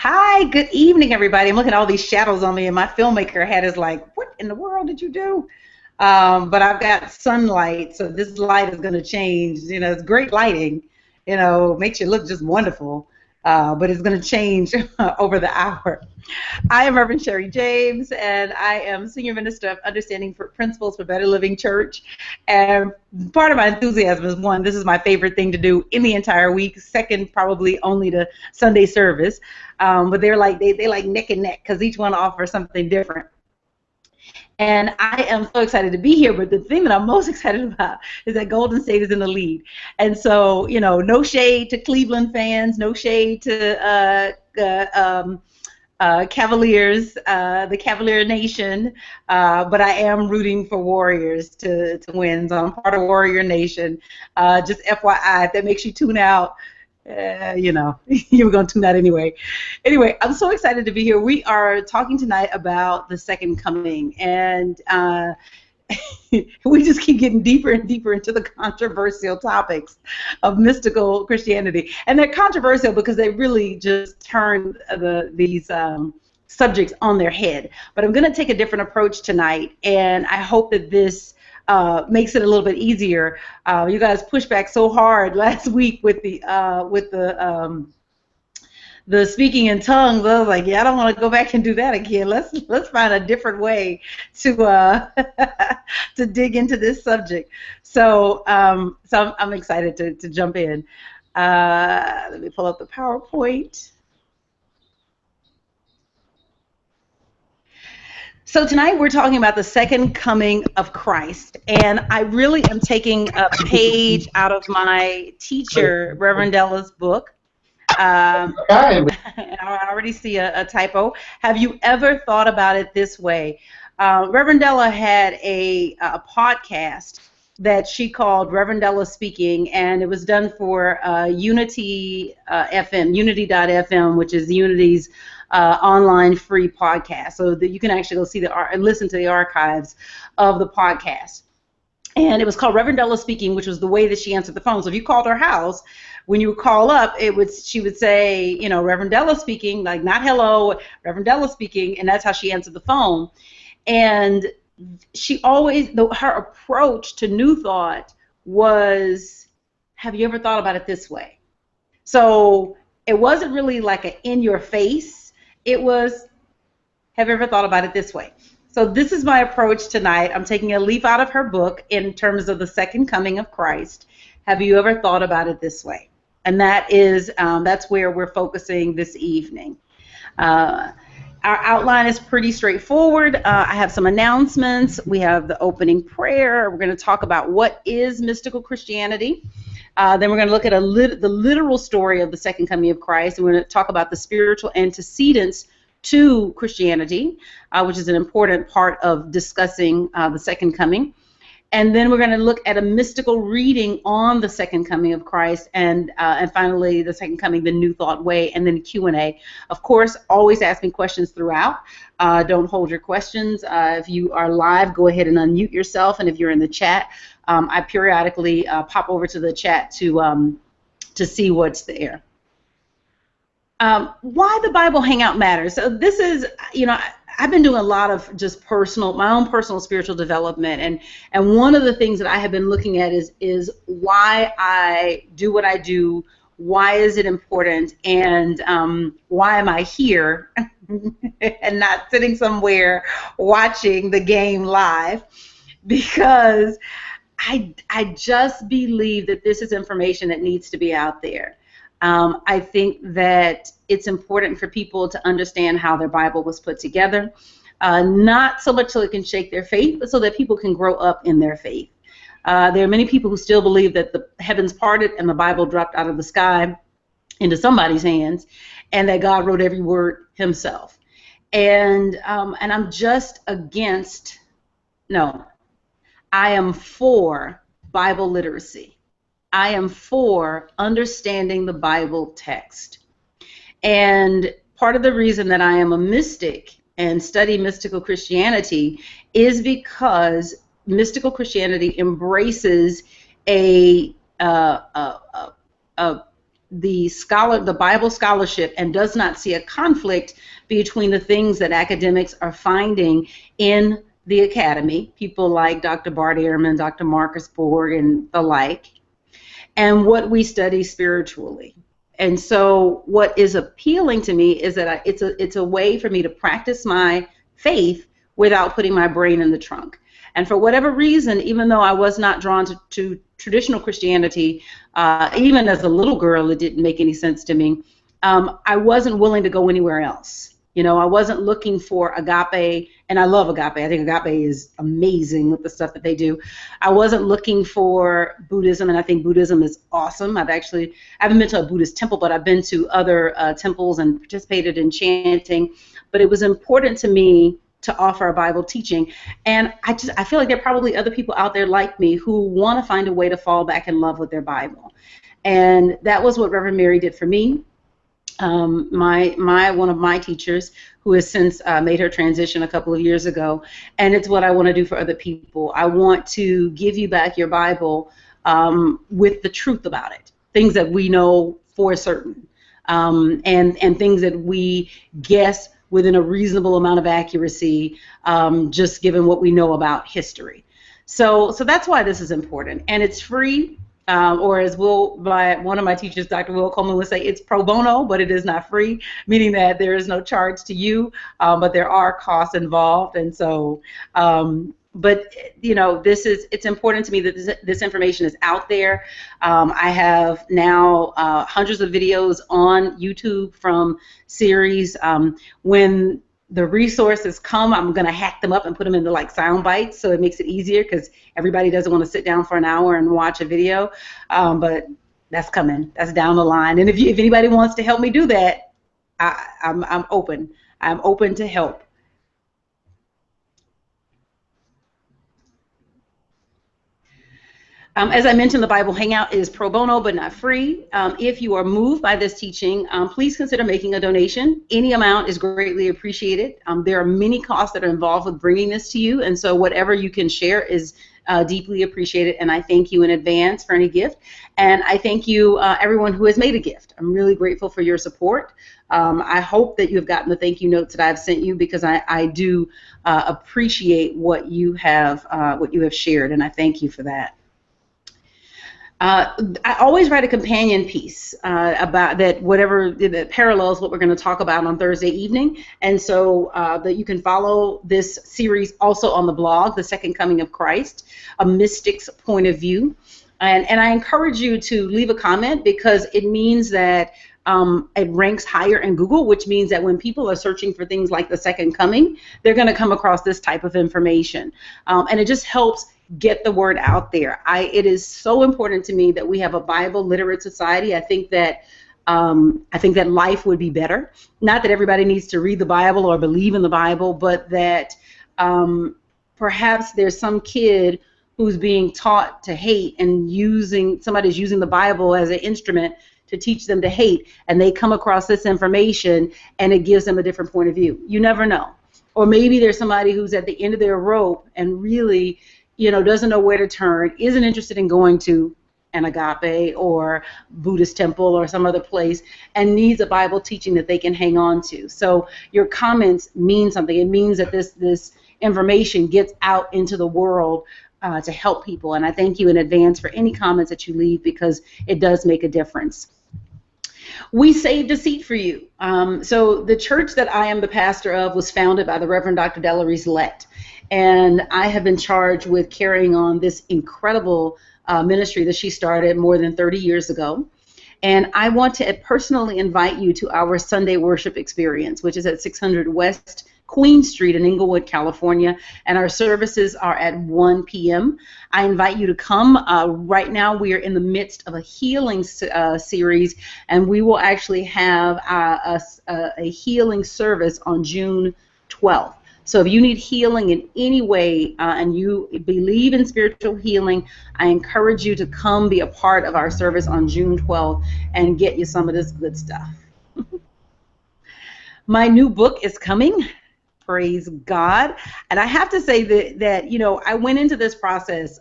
Hi, good evening, everybody. I'm looking at all these shadows on me, and my filmmaker hat is like, what in the world did you do? But I've got sunlight, so this light is going to change. It's great lighting, makes you look just wonderful, but it's going to change over the hour. I am Reverend Sherri James, and I am Senior Minister of Understanding for Principles for Better Living Church. And part of my enthusiasm is, one, this is my favorite thing to do in the entire week. Second, probably only to Sunday service. But they're like they like neck and neck because each one offers something different. And I am so excited to be here, but the thing that I'm most excited about is that Golden State is in the lead. And so, no shade to Cleveland fans, no shade to Cavaliers, the Cavalier Nation, but I am rooting for Warriors to win. So I'm part of Warrior Nation. Just FYI, if that makes you tune out, you were going to tune out anyway. Anyway, I'm so excited to be here. We are talking tonight about the second coming, and we just keep getting deeper and deeper into the controversial topics of mystical Christianity. And they're controversial because they really just turn these subjects on their head. But I'm going to take a different approach tonight, and I hope that this makes it a little bit easier. You guys pushed back so hard last week with the speaking in tongues. I was like, yeah, I don't want to go back and do that again. Let's find a different way to to dig into this subject. So I'm excited to jump in. Let me pull up the PowerPoint. So tonight we're talking about the second coming of Christ, and I really am taking a page out of my teacher, Reverend Della's book. And I already see a typo. Have you ever thought about it this way? Reverend Della had a podcast that she called Reverend Della Speaking, and it was done for Unity FM, Unity.fm, which is Unity's online free podcast, so that you can actually go see and listen to the archives of the podcast. And it was called Reverend Della Speaking, which was the way that she answered the phone. So if you called her house, when you would call up, she would say, Reverend Della Speaking, like not hello, Reverend Della Speaking, and that's how she answered the phone. And she always, her approach to New Thought was, have you ever thought about it this way? So it wasn't really like an in your face. It was, have you ever thought about it this way? So this is my approach tonight. I'm taking a leaf out of her book in terms of the second coming of Christ. Have you ever thought about it this way? And that's where we're focusing this evening. Our outline is pretty straightforward. I have some announcements. We have the opening prayer. We're going to talk about what is mystical Christianity. Then we're going to look at the literal story of the second coming of Christ, and we're going to talk about the spiritual antecedents to Christianity, which is an important part of discussing the second coming. And then we're going to look at a mystical reading on the second coming of Christ, and finally the second coming, the New Thought way, and then Q&A. Of course, always asking questions throughout. Don't hold your questions. If you are live, go ahead and unmute yourself, and if you're in the chat, I periodically pop over to the chat to see what's there. Why the Bible Hangout matters. So this is, I've been doing a lot of just my own personal spiritual development, and one of the things that I have been looking at is why I do what I do, why is it important, and why am I here and not sitting somewhere watching the game live, because I just believe that this is information that needs to be out there. I think that it's important for people to understand how their Bible was put together, not so much so it can shake their faith, but so that people can grow up in their faith. There are many people who still believe that the heavens parted and the Bible dropped out of the sky into somebody's hands, and that God wrote every word himself. And I'm just against, no, I am for Bible literacy. I am for understanding the Bible text. And part of the reason that I am a mystic and study mystical Christianity is because mystical Christianity embraces a the Bible scholarship and does not see a conflict between the things that academics are finding in the academy, people like Dr. Bart Ehrman, Dr. Marcus Borg, and the like, and what we study spiritually. And so what is appealing to me is that it's a way for me to practice my faith without putting my brain in the trunk. And for whatever reason, even though I was not drawn to traditional Christianity, even as a little girl, it didn't make any sense to me. I wasn't willing to go anywhere else. You know, I wasn't looking for agape, and I love agape. I think agape is amazing with the stuff that they do. I wasn't looking for Buddhism, and I think Buddhism is awesome. I haven't been to a Buddhist temple, but I've been to other temples and participated in chanting. But it was important to me to offer a Bible teaching, and I feel like there are probably other people out there like me who want to find a way to fall back in love with their Bible, and that was what Reverend Mary did for me. One of my teachers, who has since made her transition a couple of years ago, and it's what I want to do for other people. I want to give you back your Bible with the truth about it, things that we know for certain, and things that we guess within a reasonable amount of accuracy, just given what we know about history. So that's why this is important, and it's free. Or as one of my teachers, Dr. Will Coleman, would say, it's pro bono, but it is not free, meaning that there is no charge to you, but there are costs involved. And so, but you know, it's important to me that this information is out there. I have now hundreds of videos on YouTube from series. When the resources come, I'm going to hack them up and put them into like sound bites, so it makes it easier because everybody doesn't want to sit down for an hour and watch a video. But that's coming. That's down the line. And if anybody wants to help me do that, I'm open. I'm open to help. As I mentioned, the Bible Hangout is pro bono but not free. If you are moved by this teaching, please consider making a donation. Any amount is greatly appreciated. There are many costs that are involved with bringing this to you, and so whatever you can share is deeply appreciated, and I thank you in advance for any gift. And I thank you, everyone who has made a gift. I'm really grateful for your support. I hope that you have gotten the thank you notes that I've sent you, because I do appreciate what you have shared, and I thank you for that. I always write a companion piece about that parallels what we're going to talk about on Thursday evening, and so that you can follow this series also on the blog, The Second Coming of Christ, A Mystic's Point of View. And I encourage you to leave a comment, because it means that it ranks higher in Google, which means that when people are searching for things like the second coming, they're going to come across this type of information. And it just helps get the word out there. It is so important to me that we have a Bible literate society. I think that life would be better. Not that everybody needs to read the Bible or believe in the Bible, but that perhaps there's some kid who's being taught to hate, and somebody's using the Bible as an instrument to teach them to hate, and they come across this information and it gives them a different point of view. You never know. Or maybe there's somebody who's at the end of their rope and really, doesn't know where to turn, isn't interested in going to an agape or Buddhist temple or some other place, and needs a Bible teaching that they can hang on to. So your comments mean something. It means that this information gets out into the world to help people. And I thank you in advance for any comments that you leave, because it does make a difference. We saved a seat for you. So the church that I am the pastor of was founded by the Reverend Dr. Delores Lett. And I have been charged with carrying on this incredible ministry that she started more than 30 years ago. And I want to personally invite you to our Sunday worship experience, which is at 600 West Queen Street in Inglewood, California, and our services are at 1 p.m. I invite you to come. Right now we are in the midst of a healing series, and we will actually have a healing service on June 12th. So if you need healing in any way and you believe in spiritual healing, I encourage you to come be a part of our service on June 12th and get you some of this good stuff. My new book is coming. Praise God. And I have to say that I went into this process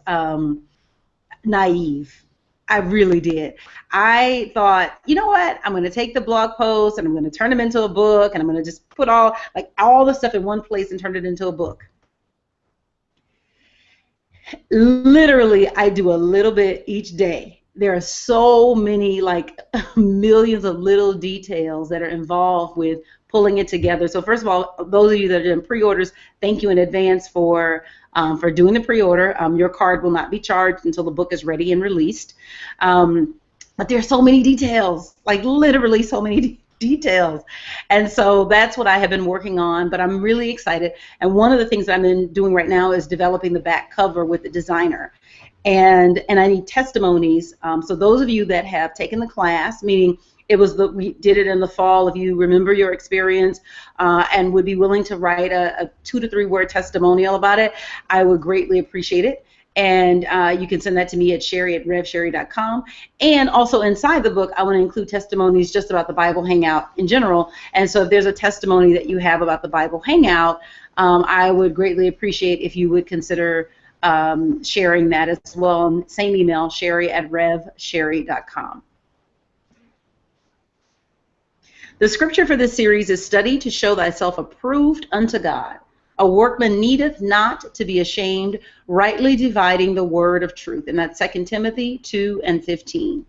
naive. I really did. I thought, you know what? I'm going to take the blog posts and I'm going to turn them into a book, and I'm going to just put all the stuff in one place and turn it into a book. Literally, I do a little bit each day. There are so many, like millions of little details that are involved with pulling it together. So first of all, those of you that are doing pre-orders, thank you in advance for doing the pre-order. Your card will not be charged until the book is ready and released. But there are so many details, like literally so many details. And so that's what I have been working on, but I'm really excited. And one of the things I'm doing right now is developing the back cover with the designer. And I need testimonies. So those of you that have taken the class, meaning we did it in the fall, if you remember your experience and would be willing to write a 2 to 3 word testimonial about it, I would greatly appreciate it. And you can send that to me at Sherri@revsherri.com. And also inside the book, I want to include testimonies just about the Bible Hangout in general. And so if there's a testimony that you have about the Bible Hangout, I would greatly appreciate if you would consider sharing that as well. Same email, Sherri@revsherri.com. The scripture for this series is study to show thyself approved unto God. A workman needeth not to be ashamed, rightly dividing the word of truth. And that's 2 Timothy 2:15.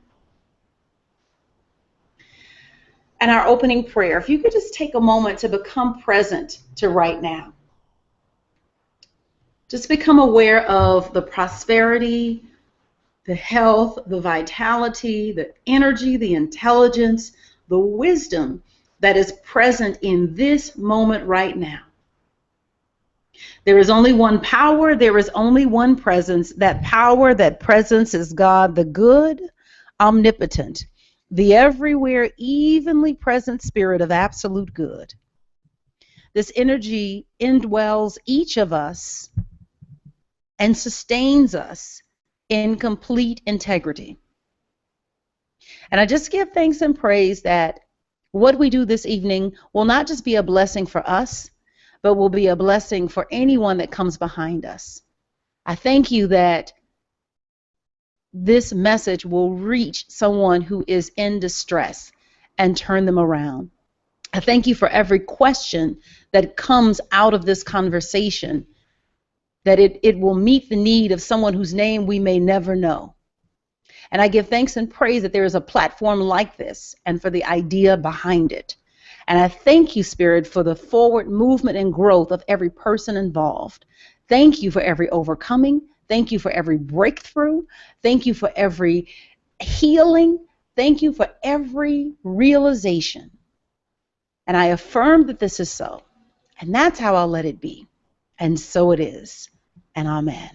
And our opening prayer, if you could just take a moment to become present to right now. Just become aware of the prosperity, the health, the vitality, the energy, the intelligence, the wisdom that is present in this moment right now. There is only one power, there is only one presence. That power, that presence is God, the good, omnipotent, the everywhere evenly present spirit of absolute good. This energy indwells each of us and sustains us in complete integrity. And I just give thanks and praise that what we do this evening will not just be a blessing for us, but will be a blessing for anyone that comes behind us. I thank you that this message will reach someone who is in distress and turn them around. I thank you for every question that comes out of this conversation, that it will meet the need of someone whose name we may never know. And I give thanks and praise that there is a platform like this and for the idea behind it. And I thank you, Spirit, for the forward movement and growth of every person involved. Thank you for every overcoming. Thank you for every breakthrough. Thank you for every healing. Thank you for every realization. And I affirm that this is so. And that's how I'll let it be. And so it is. And amen.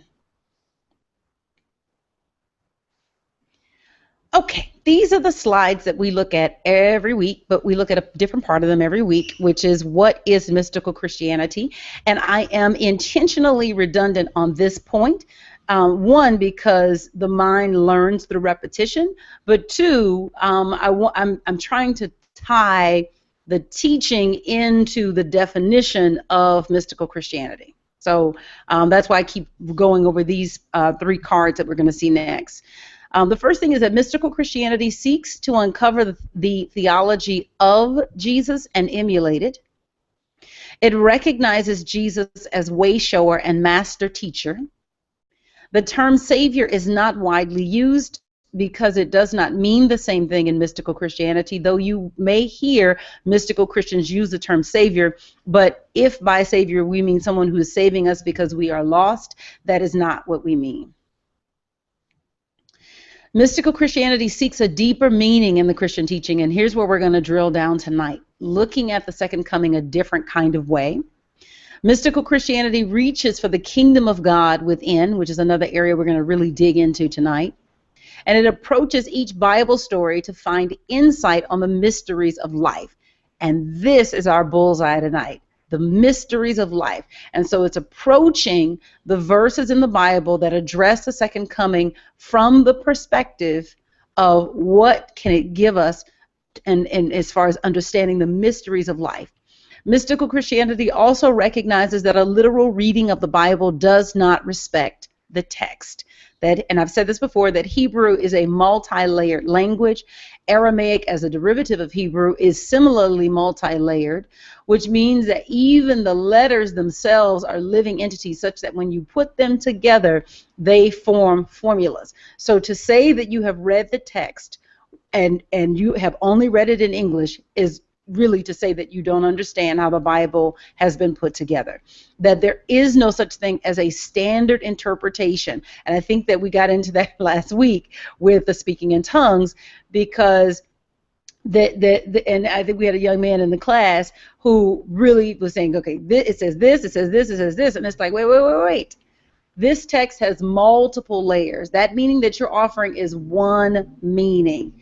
Okay, these are the slides that we look at every week, but we look at a different part of them every week, which is what is mystical Christianity. And I am intentionally redundant on this point. One, because the mind learns through repetition, but two, I'm trying to tie the teaching into the definition of mystical Christianity. So that's why I keep going over these 3 cards that we're going to see next. The first thing is that mystical Christianity seeks to uncover the theology of Jesus and emulate it. It recognizes Jesus as way shower and master teacher. The term Savior is not widely used because it does not mean the same thing in mystical Christianity, though you may hear mystical Christians use the term Savior, but if by Savior we mean someone who is saving us because we are lost, that is not what we mean. Mystical Christianity seeks a deeper meaning in the Christian teaching, and here's where we're going to drill down tonight, looking at the second coming a different kind of way. Mystical Christianity reaches for the kingdom of God within, which is another area we're going to really dig into tonight. And it approaches each Bible story to find insight on the mysteries of life. And this is our bullseye tonight, the mysteries of life. And so it's approaching the verses in the Bible that address the second coming from the perspective of what can it give us and as far as understanding the mysteries of life. Mystical Christianity also recognizes that a literal reading of the Bible does not respect the text. that, and I've said this before, that Hebrew is a multi-layered language. Aramaic, as a derivative of Hebrew, is similarly multi-layered, which means that even the letters themselves are living entities, such that when you put them together, they form formulas. So to say that you have read the text and you have only read it in English is really to say that you don't understand how the Bible has been put together, that there is no such thing as a standard interpretation. And I think that we got into that last week with the speaking in tongues, because and I think we had a young man in the class who really was saying, okay, it says this, it says this, it says this, and it's like, wait. This text has multiple layers. That meaning that you're offering is one meaning.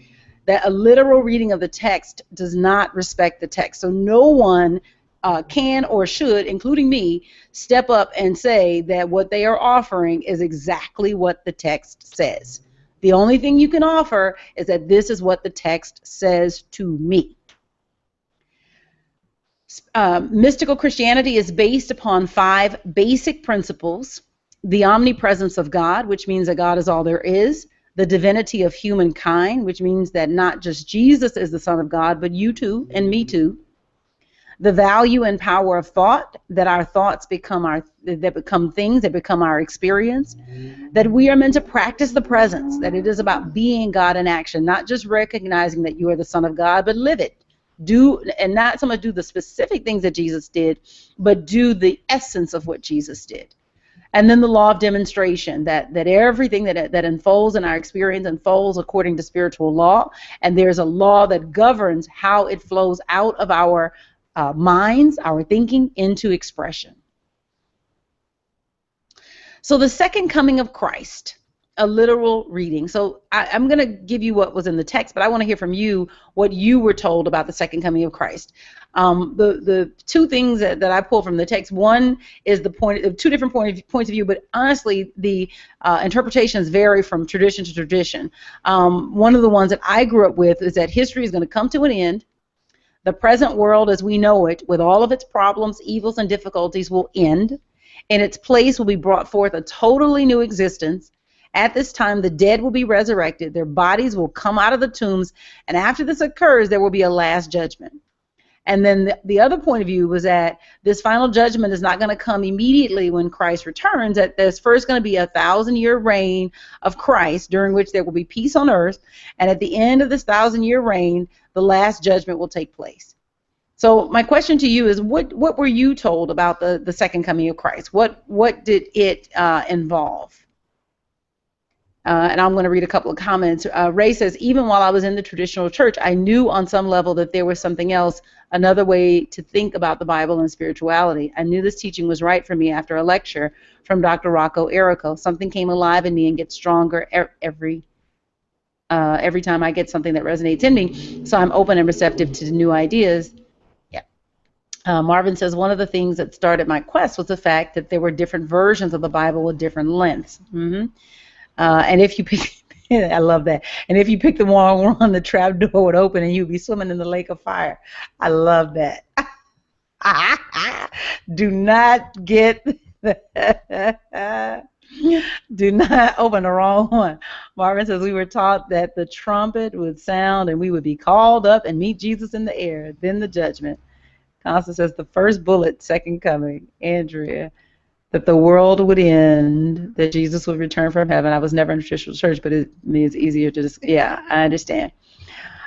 That a literal reading of the text does not respect the text. So no one can or should, including me, step up and say that what they are offering is exactly what the text says. The only thing you can offer is that this is what the text says to me. Mystical Christianity is based upon 5 basic principles: the omnipresence of God, which means that God is all there is; the divinity of humankind, which means that not just Jesus is the Son of God, but you too and me too; the value and power of thought, that our thoughts become things, that become our experience; that we are meant to practice the presence, that it is about being God in action, not just recognizing that you are the Son of God, but live it. Do, and not so much do the specific things that Jesus did, but do the essence of what Jesus did. And then the law of demonstration, that everything that unfolds in our experience unfolds according to spiritual law, and there's a law that governs how it flows out of our minds, our thinking, into expression. So the second coming of Christ, a literal reading. So I'm going to give you what was in the text, but I want to hear from you what you were told about the second coming of Christ. The 2 things that I pulled from the text, one is the point of 2 different points of view, but honestly the interpretations vary from tradition to tradition. One of the ones that I grew up with is that history is going to come to an end. The present world as we know it, with all of its problems, evils, and difficulties, will end. In its place will be brought forth a totally new existence. At this time, the dead will be resurrected, their bodies will come out of the tombs, and after this occurs, there will be a last judgment. And then the other point of view was that this final judgment is not going to come immediately when Christ returns, that there's first going to be a 1,000-year reign of Christ, during which there will be peace on earth, and at the end of this 1,000-year reign, the last judgment will take place. So my question to you is, what were you told about the second coming of Christ? What did it involve? And I'm going to read a couple of comments. Ray says, even while I was in the traditional church, I knew on some level that there was something else, another way to think about the Bible and spirituality. I knew this teaching was right for me after a lecture from Dr. Rocco Errico. Something came alive in me and gets stronger every time I get something that resonates in me. So I'm open and receptive to new ideas. Yeah. Marvin says, one of the things that started my quest was the fact that there were different versions of the Bible with different lengths. Mm-hmm. And if you pick, I love that. And if you pick the wrong one, the trap door would open and you'd be swimming in the lake of fire. I love that. Do not get, do not open the wrong one. Marvin says, we were taught that the trumpet would sound and we would be called up and meet Jesus in the air, then the judgment. Constance says, the first bullet, second coming. Andrea, that the world would end, that Jesus would return from heaven. I was never in a traditional church, but it's easier to just, yeah, I understand.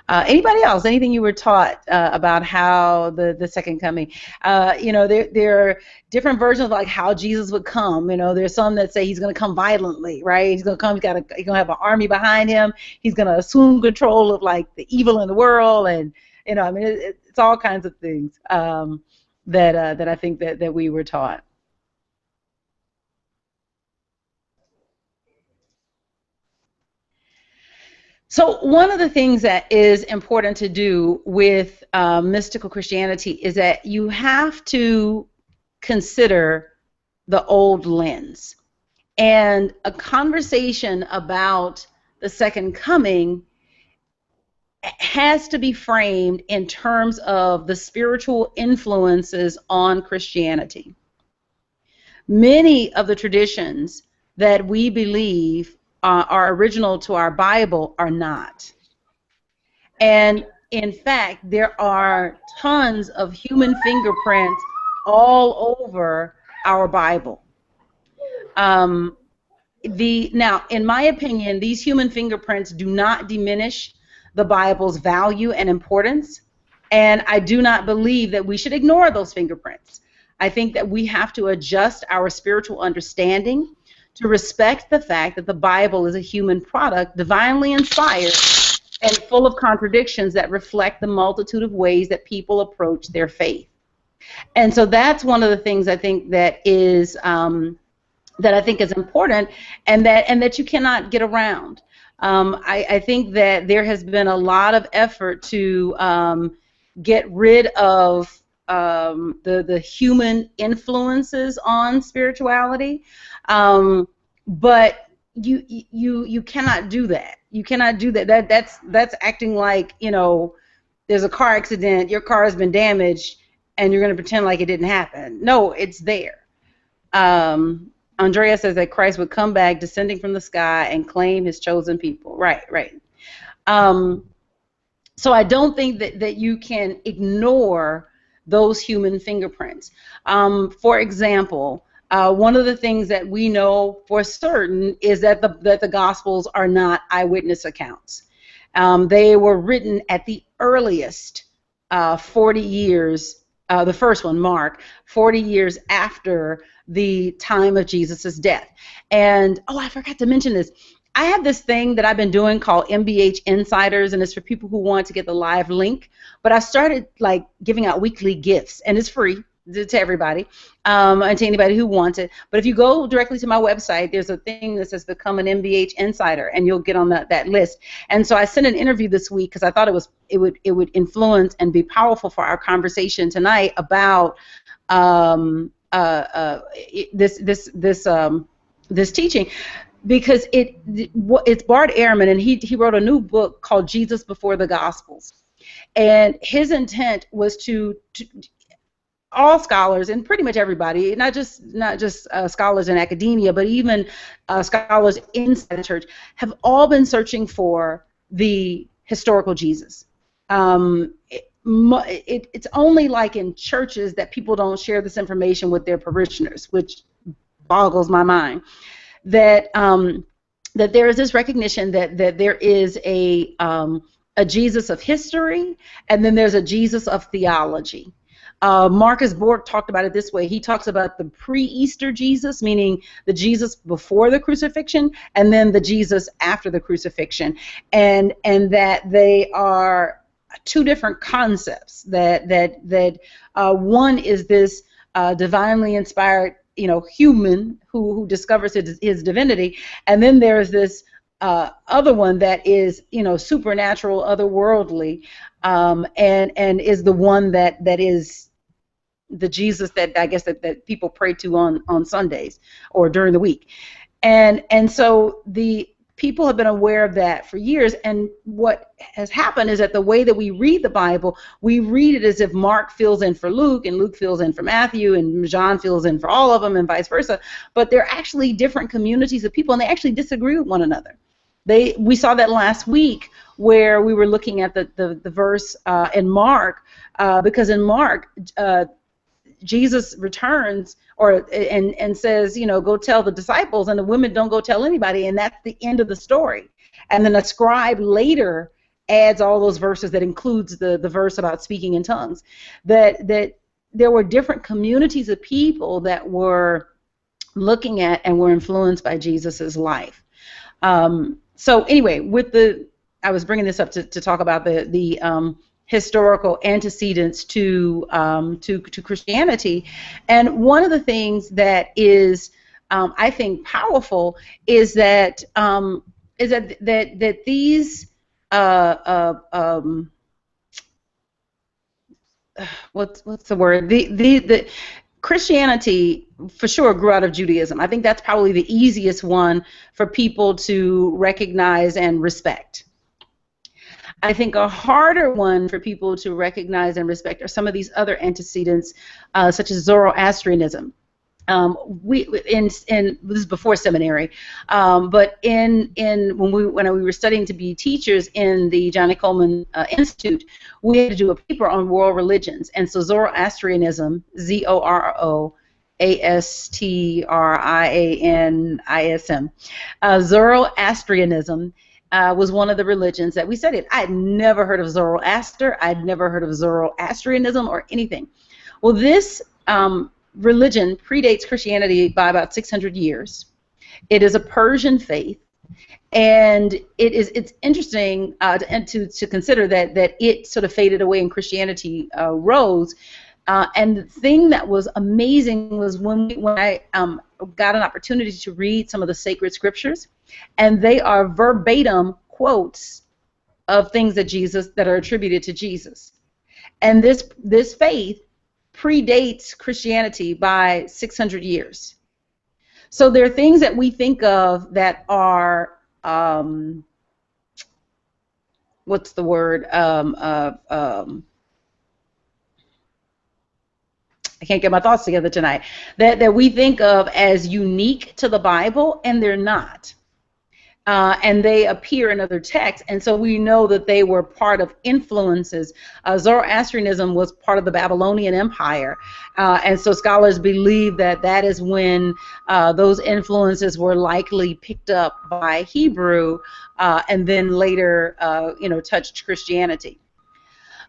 Anybody else? Anything you were taught about how the second coming? There are different versions of like how Jesus would come. There's some that say he's going to come violently, right? He's going to come. He's going to have an army behind him. He's going to assume control of like the evil in the world, and it's all kinds of things that I think that we were taught. So one of the things that is important to do with mystical Christianity is that you have to consider the old lens. And a conversation about the second coming has to be framed in terms of the spiritual influences on Christianity. Many of the traditions that we believe are original to our Bible are not. And in fact, there are tons of human fingerprints all over our Bible. Now, in my opinion, these human fingerprints do not diminish the Bible's value and importance, and I do not believe that we should ignore those fingerprints. I think that we have to adjust our spiritual understanding to respect the fact that the Bible is a human product, divinely inspired, and full of contradictions that reflect the multitude of ways that people approach their faith. And so that's one of the things I think that is important, and that you cannot get around. I think that there has been a lot of effort to get rid of the human influences on spirituality, but you cannot do that. You cannot do that. That's acting like, there's a car accident, your car has been damaged, and you're going to pretend like it didn't happen. No, it's there. Andrea says that Christ would come back descending from the sky and claim his chosen people. Right. So I don't think that you can ignore those human fingerprints. For example, one of the things that we know for certain is that the Gospels are not eyewitness accounts. They were written at the earliest 40 years, the first one, Mark, 40 years after the time of Jesus' death. And, I forgot to mention this. I have this thing that I've been doing called MBH Insiders, and it's for people who want to get the live link. But I started giving out weekly gifts, and it's free to everybody, and to anybody who wants it. But if you go directly to my website, there's a thing that says Become an MBH Insider, and you'll get on that list. And so I sent an interview this week because I thought it would influence and be powerful for our conversation tonight about this teaching, because it's Bart Ehrman, and he wrote a new book called Jesus Before the Gospels, and his intent was to all scholars, and pretty much everybody, not just scholars in academia, but even scholars inside the church, have all been searching for the historical Jesus. It's only in churches that people don't share this information with their parishioners, which boggles my mind. That there is this recognition that there is a Jesus of history, and then there's a Jesus of theology. Marcus Borg talked about it this way. He talks about the pre-Easter Jesus, meaning the Jesus before the crucifixion, and then the Jesus after the crucifixion, and that they are two different concepts. That one is this divinely inspired, human who discovers his divinity, and then there's this other one that is, supernatural, otherworldly, and is the one that is the Jesus that I guess that people pray to on Sundays or during the week, and so the people have been aware of that for years. And what has happened is that the way that we read the Bible, we read it as if Mark fills in for Luke, and Luke fills in for Matthew, and John fills in for all of them, and vice versa. But they're actually different communities of people, and they actually disagree with one another. We saw that last week where we were looking at the verse in Mark, because in Mark, Jesus returns and says, go tell the disciples, and the women don't go tell anybody, and that's the end of the story. And then a scribe later adds all those verses that includes the verse about speaking in tongues. That there were different communities of people that were looking at and were influenced by Jesus's life. So anyway, I was bringing this up to talk about the historical antecedents to Christianity, and one of the things that is I think powerful is that these what's the word, the Christianity for sure grew out of Judaism. I think that's probably the easiest one for people to recognize and respect. I think a harder one for people to recognize and respect are some of these other antecedents, such as Zoroastrianism. we in this is before seminary, but when we were studying to be teachers in the Johnny Coleman Institute, we had to do a paper on world religions, and so Zoroastrianism, Zoroastrianism, Zoroastrianism was one of the religions that we studied. I had never heard of Zoroaster. I'd never heard of Zoroastrianism or anything. Well, this religion predates Christianity by about 600 years. It is a Persian faith, and it's interesting to consider that it sort of faded away and Christianity rose. And the thing that was amazing was when I got an opportunity to read some of the sacred scriptures, and they are verbatim quotes of things that are attributed to Jesus. And this faith predates Christianity by 600 years. So there are things that we think of that are, what's the word? I can't get my thoughts together tonight. That we think of as unique to the Bible, and they're not. And they appear in other texts, and so we know that they were part of influences. Zoroastrianism was part of the Babylonian Empire, and so scholars believe that is when those influences were likely picked up by Hebrew, and then later, touched Christianity.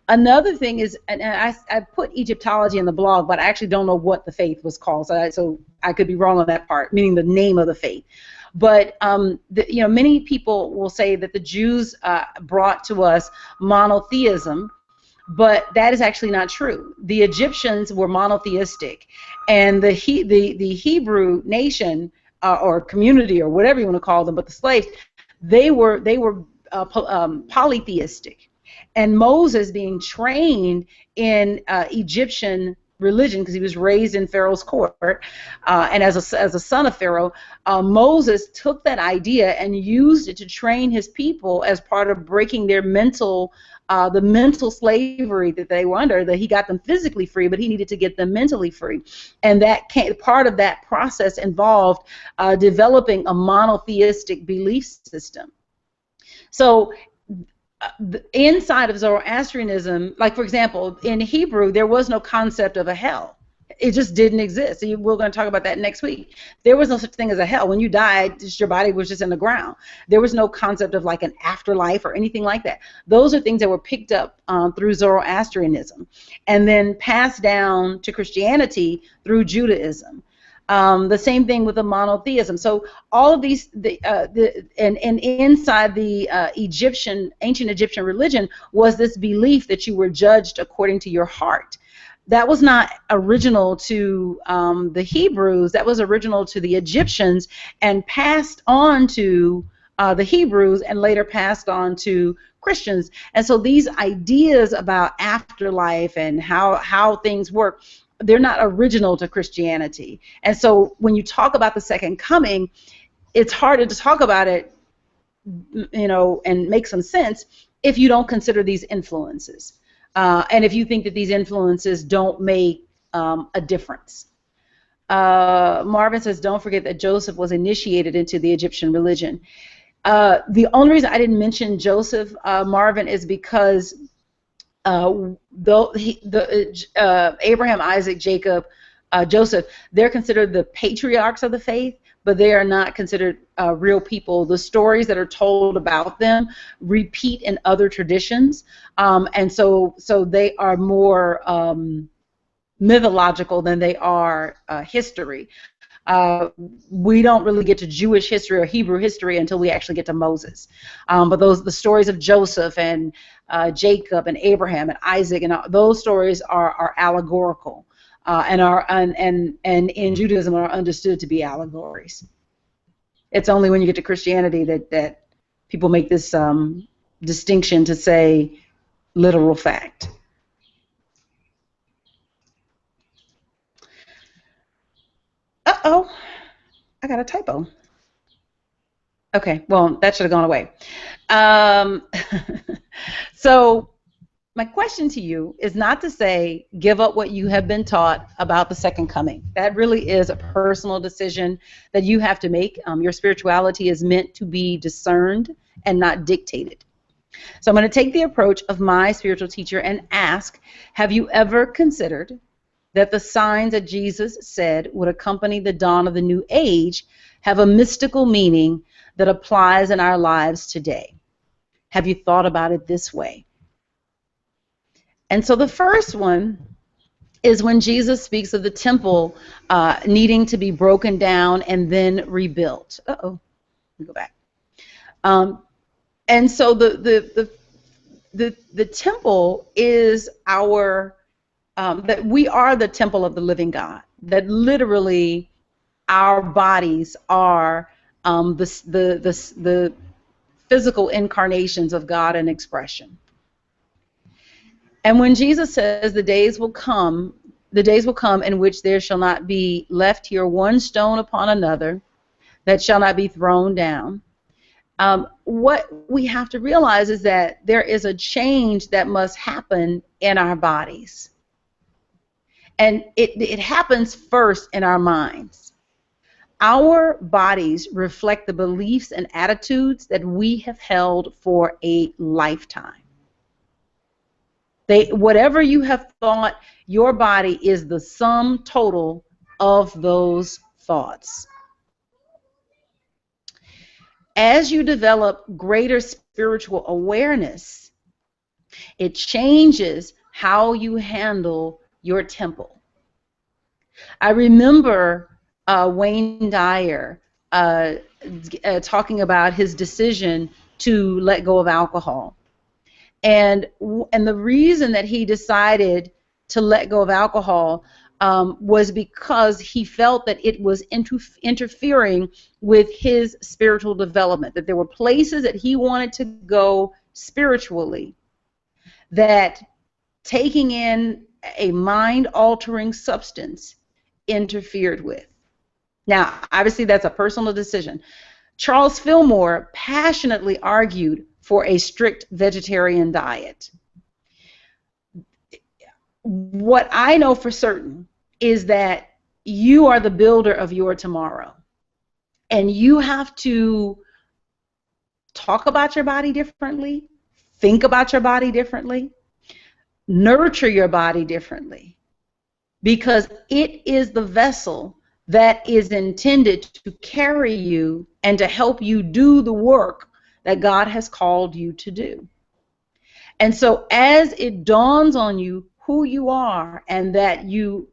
Another thing is, and I put Egyptology in the blog, but I actually don't know what the faith was called, so I could be wrong on that part, meaning the name of the faith. But many people will say that the Jews brought to us monotheism, but that is actually not true. The Egyptians were monotheistic, and the Hebrew nation or community or whatever you want to call them, but the slaves, they were polytheistic. And Moses, being trained in Egyptian religion, because he was raised in Pharaoh's court, and as a son of Pharaoh, Moses took that idea and used it to train his people as part of breaking their the mental slavery that they were under. That he got them physically free, but he needed to get them mentally free, and part of that process involved developing a monotheistic belief system. So inside of Zoroastrianism, like for example, in Hebrew, there was no concept of a hell. It just didn't exist. We're going to talk about that next week. There was no such thing as a hell. When you died, your body was just in the ground. There was no concept of like an afterlife or anything like that. Those are things that were picked up through Zoroastrianism and then passed down to Christianity through Judaism. The same thing with the monotheism. So all of these, and inside the ancient Egyptian religion was this belief that you were judged according to your heart. That was not original to the Hebrews. That was original to the Egyptians and passed on to the Hebrews and later passed on to Christians. And so these ideas about afterlife and how things work, they're not original to Christianity. And so when you talk about the second coming, it's harder to talk about it, and make some sense if you don't consider these influences. And if you think that these influences don't make a difference. Marvin says, don't forget that Joseph was initiated into the Egyptian religion. The only reason I didn't mention Joseph, Marvin, is because Abraham, Isaac, Jacob, Joseph, they're considered the patriarchs of the faith, but they are not considered real people. The stories that are told about them repeat in other traditions, and so they are more mythological than they are history. We don't really get to Jewish history or Hebrew history until we actually get to Moses. But the stories of Joseph and Jacob and Abraham and Isaac and those stories are allegorical, and in Judaism are understood to be allegories. It's only when you get to Christianity that people make this distinction to say literal fact. Uh-oh, I got a typo. Okay, well, that should have gone away. So my question to you is not to say give up what you have been taught about the second coming. That really is a personal decision that you have to make. Your spirituality is meant to be discerned and not dictated. So I'm going to take the approach of my spiritual teacher and ask, have you ever considered that the signs that Jesus said would accompany the dawn of the new age have a mystical meaning that applies in our lives today? Have you thought about it this way? And so the first one is when Jesus speaks of the temple needing to be broken down and then rebuilt. Uh-oh, let me go back. And so the temple is our, that we are the temple of the living God, that literally our bodies are the physical incarnations of God in expression. And when Jesus says the days will come in which there shall not be left here one stone upon another that shall not be thrown down, what we have to realize is that there is a change that must happen in our bodies. And it happens first in our minds. Our bodies reflect the beliefs and attitudes that we have held for a lifetime. Whatever you have thought, your body is the sum total of those thoughts. As you develop greater spiritual awareness, it changes how you handle your temple. I remember Wayne Dyer talking about his decision to let go of alcohol. And the reason that he decided to let go of alcohol was because he felt that it was interfering with his spiritual development, that there were places that he wanted to go spiritually that taking in a mind-altering substance interfered with. Now, obviously, that's a personal decision. Charles Fillmore passionately argued for a strict vegetarian diet. What I know for certain is that you are the builder of your tomorrow. And you have to talk about your body differently, think about your body differently, nurture your body differently, because it is the vessel that is intended to carry you and to help you do the work that God has called you to do. And so as it dawns on you who you are and that you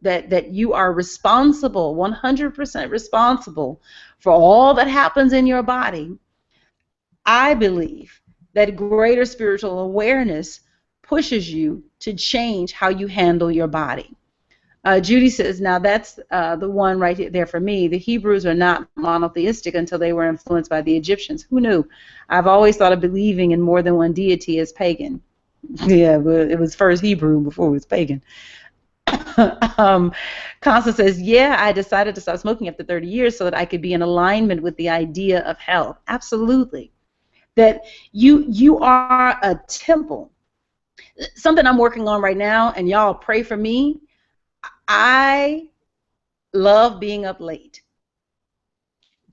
are responsible, 100% responsible for all that happens in your body, I believe that greater spiritual awareness pushes you to change how you handle your body. Judy says, now that's the one right there for me. The Hebrews are not monotheistic until they were influenced by the Egyptians. Who knew? I've always thought of believing in more than one deity as pagan. Yeah, but it was first Hebrew before it was pagan. Constance says, yeah, I decided to stop smoking after 30 years so that I could be in alignment with the idea of health. Absolutely. That you are a temple. Something I'm working on right now, and y'all pray for me. I love being up late.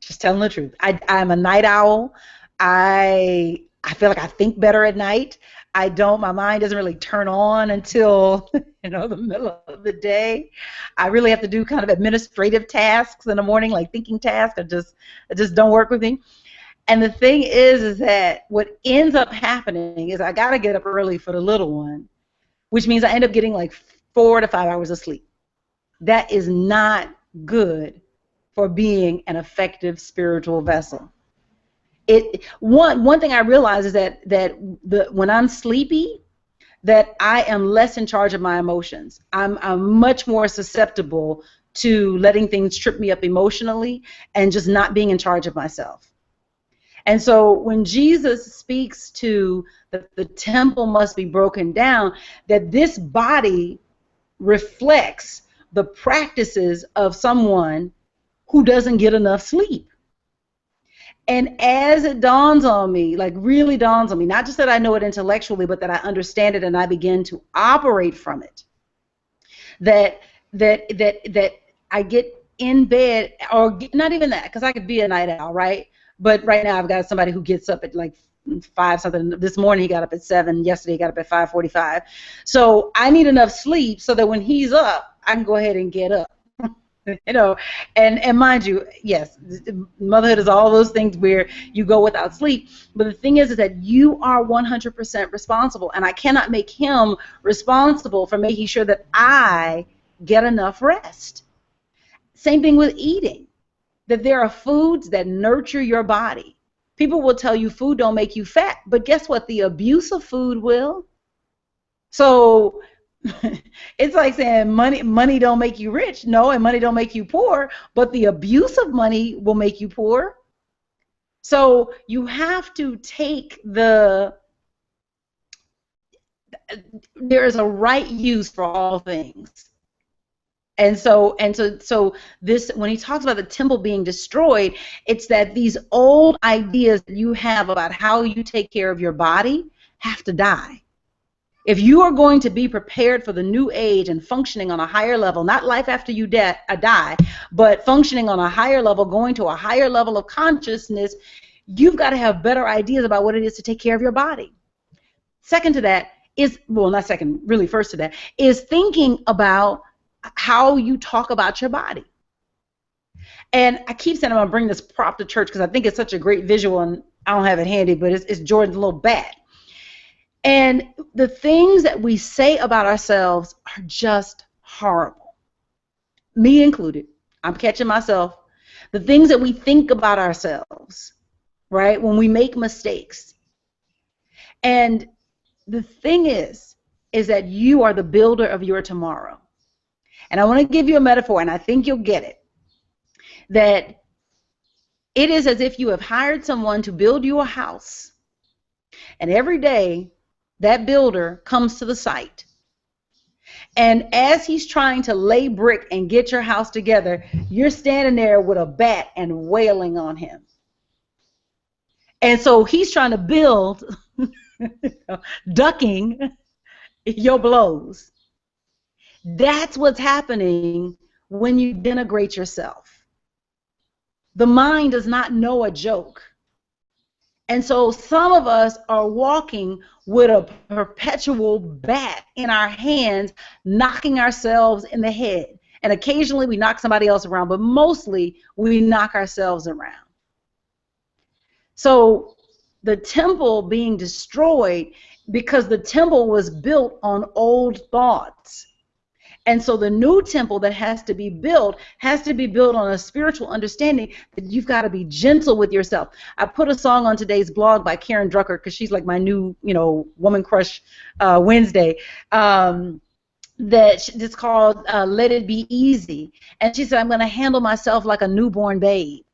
Just telling the truth. I'm a night owl. I feel like I think better at night. My mind doesn't really turn on until, the middle of the day. I really have to do kind of administrative tasks in the morning, like thinking tasks. It just don't work with me. And the thing is that what ends up happening is I got to get up early for the little one, which means I end up getting like 4 to 5 hours of sleep. That is not good for being an effective spiritual vessel. One thing I realize is that when I'm sleepy, that I am less in charge of my emotions. I'm much more susceptible to letting things trip me up emotionally and just not being in charge of myself. And so when Jesus speaks to the temple must be broken down, that this body reflects the practices of someone who doesn't get enough sleep. And as it dawns on me, like really dawns on me, not just that I know it intellectually, but that I understand it and I begin to operate from it, that that I get in bed, or not even that, because I could be a night owl, right? But right now I've got somebody who gets up at like 5 something. This morning he got up at 7. Yesterday he got up at 5:45. So I need enough sleep so that when he's up, I can go ahead and get up. You know, and mind you, yes, motherhood is all those things where you go without sleep. But the thing is that you are 100% responsible, and I cannot make him responsible for making sure that I get enough rest. Same thing with eating, that there are foods that nurture your body. People will tell you food don't make you fat, but guess what? The abuse of food will. So it's like saying money don't make you rich. No, and money don't make you poor, but the abuse of money will make you poor. So you have to take there is a right use for all things. And so this, when he talks about the temple being destroyed, it's that these old ideas that you have about how you take care of your body have to die. If you are going to be prepared for the new age and functioning on a higher level, not life after you die, but functioning on a higher level, going to a higher level of consciousness, you've got to have better ideas about what it is to take care of your body. Second to that is, well, not second, really first to that, is thinking about how you talk about your body. And I keep saying I'm going to bring this prop to church because I think it's such a great visual, and I don't have it handy, but it's Jordan's little bat. And the things that we say about ourselves are just horrible. Me included. I'm catching myself. The things that we think about ourselves, right, when we make mistakes. And the thing is that you are the builder of your tomorrow. And I want to give you a metaphor, and I think you'll get it, that it is as if you have hired someone to build you a house, and every day that builder comes to the site, and as he's trying to lay brick and get your house together, you're standing there with a bat and wailing on him. And so he's trying to build, ducking your blows. That's what's happening when you denigrate yourself. The mind does not know a joke. And so some of us are walking with a perpetual bat in our hands, knocking ourselves in the head. And occasionally we knock somebody else around, but mostly we knock ourselves around. So the temple being destroyed, because the temple was built on old thoughts. And so the new temple that has to be built on a spiritual understanding that you've got to be gentle with yourself. I put a song on today's blog by Karen Drucker because she's like my new, woman crush Wednesday. It's called Let It Be Easy. And she said, I'm going to handle myself like a newborn babe.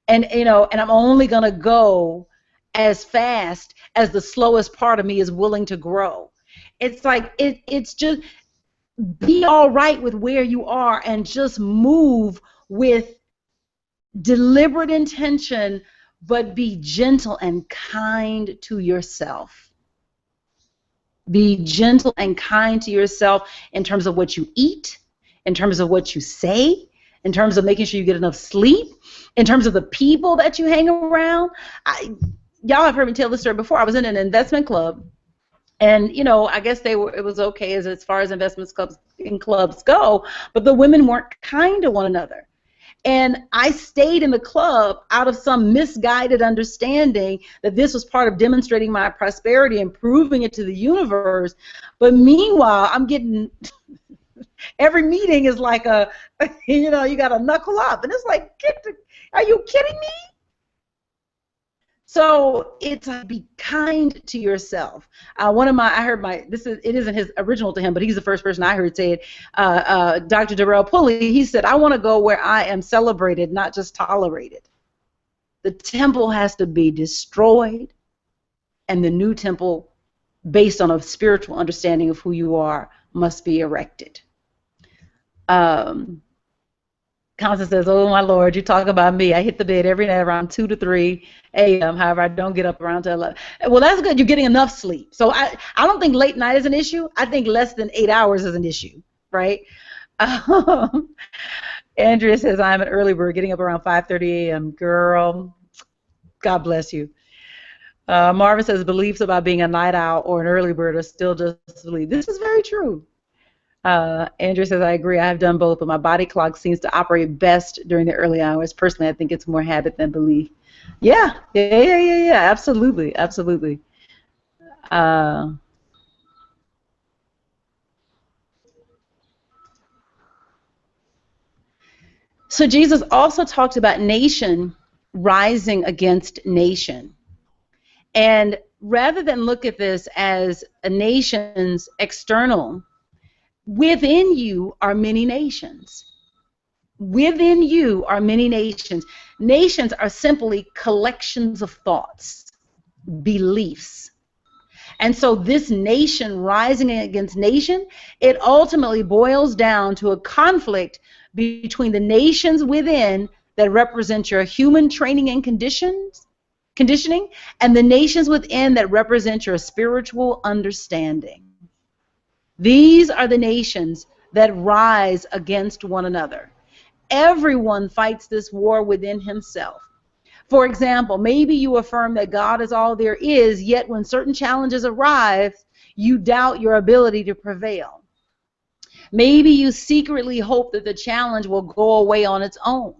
And I'm only going to go as fast as the slowest part of me is willing to grow. It's like, it's just, be all right with where you are and just move with deliberate intention, but be gentle and kind to yourself. Be gentle and kind to yourself in terms of what you eat, in terms of what you say, in terms of making sure you get enough sleep, in terms of the people that you hang around. Y'all have heard me tell this story before. I was in an investment club. And, I guess it was okay as far as investment clubs go, but the women weren't kind to one another. And I stayed in the club out of some misguided understanding that this was part of demonstrating my prosperity and proving it to the universe. But meanwhile, I'm getting, every meeting is like you got to knuckle up. And it's like, are you kidding me? So it's be kind to yourself. It isn't his original to him, but he's the first person I heard say it. Dr. Darrell Pulley, he said, I want to go where I am celebrated, not just tolerated. The temple has to be destroyed, and the new temple, based on a spiritual understanding of who you are, must be erected. Constance says, "Oh my Lord, you talk about me. I hit the bed every night around 2 to 3 a.m. However, I don't get up around till 11." Well, that's good. You're getting enough sleep. So I don't think late night is an issue. I think less than 8 hours is an issue, right? Um, Andrea says, "I'm an early bird, getting up around 5:30 a.m. Girl, God bless you." Marvin says, "Beliefs about being a night owl or an early bird are still just belief." This is very true. Andrew says, "I agree. I have done both, but my body clock seems to operate best during the early hours. Personally, I think it's more habit than belief." Yeah, yeah. Absolutely, absolutely. Uh, so Jesus also talked about nation rising against nation. And rather than look at this as a nation's external, within you are many nations. Within you are many nations. Nations are simply collections of thoughts, beliefs. And so this nation rising against nation, it ultimately boils down to a conflict between the nations within that represent your human training and conditioning, and the nations within that represent your spiritual understanding. These are the nations that rise against one another. Everyone fights this war within himself. For example, maybe you affirm that God is all there is, yet when certain challenges arise, you doubt your ability to prevail. Maybe you secretly hope that the challenge will go away on its own.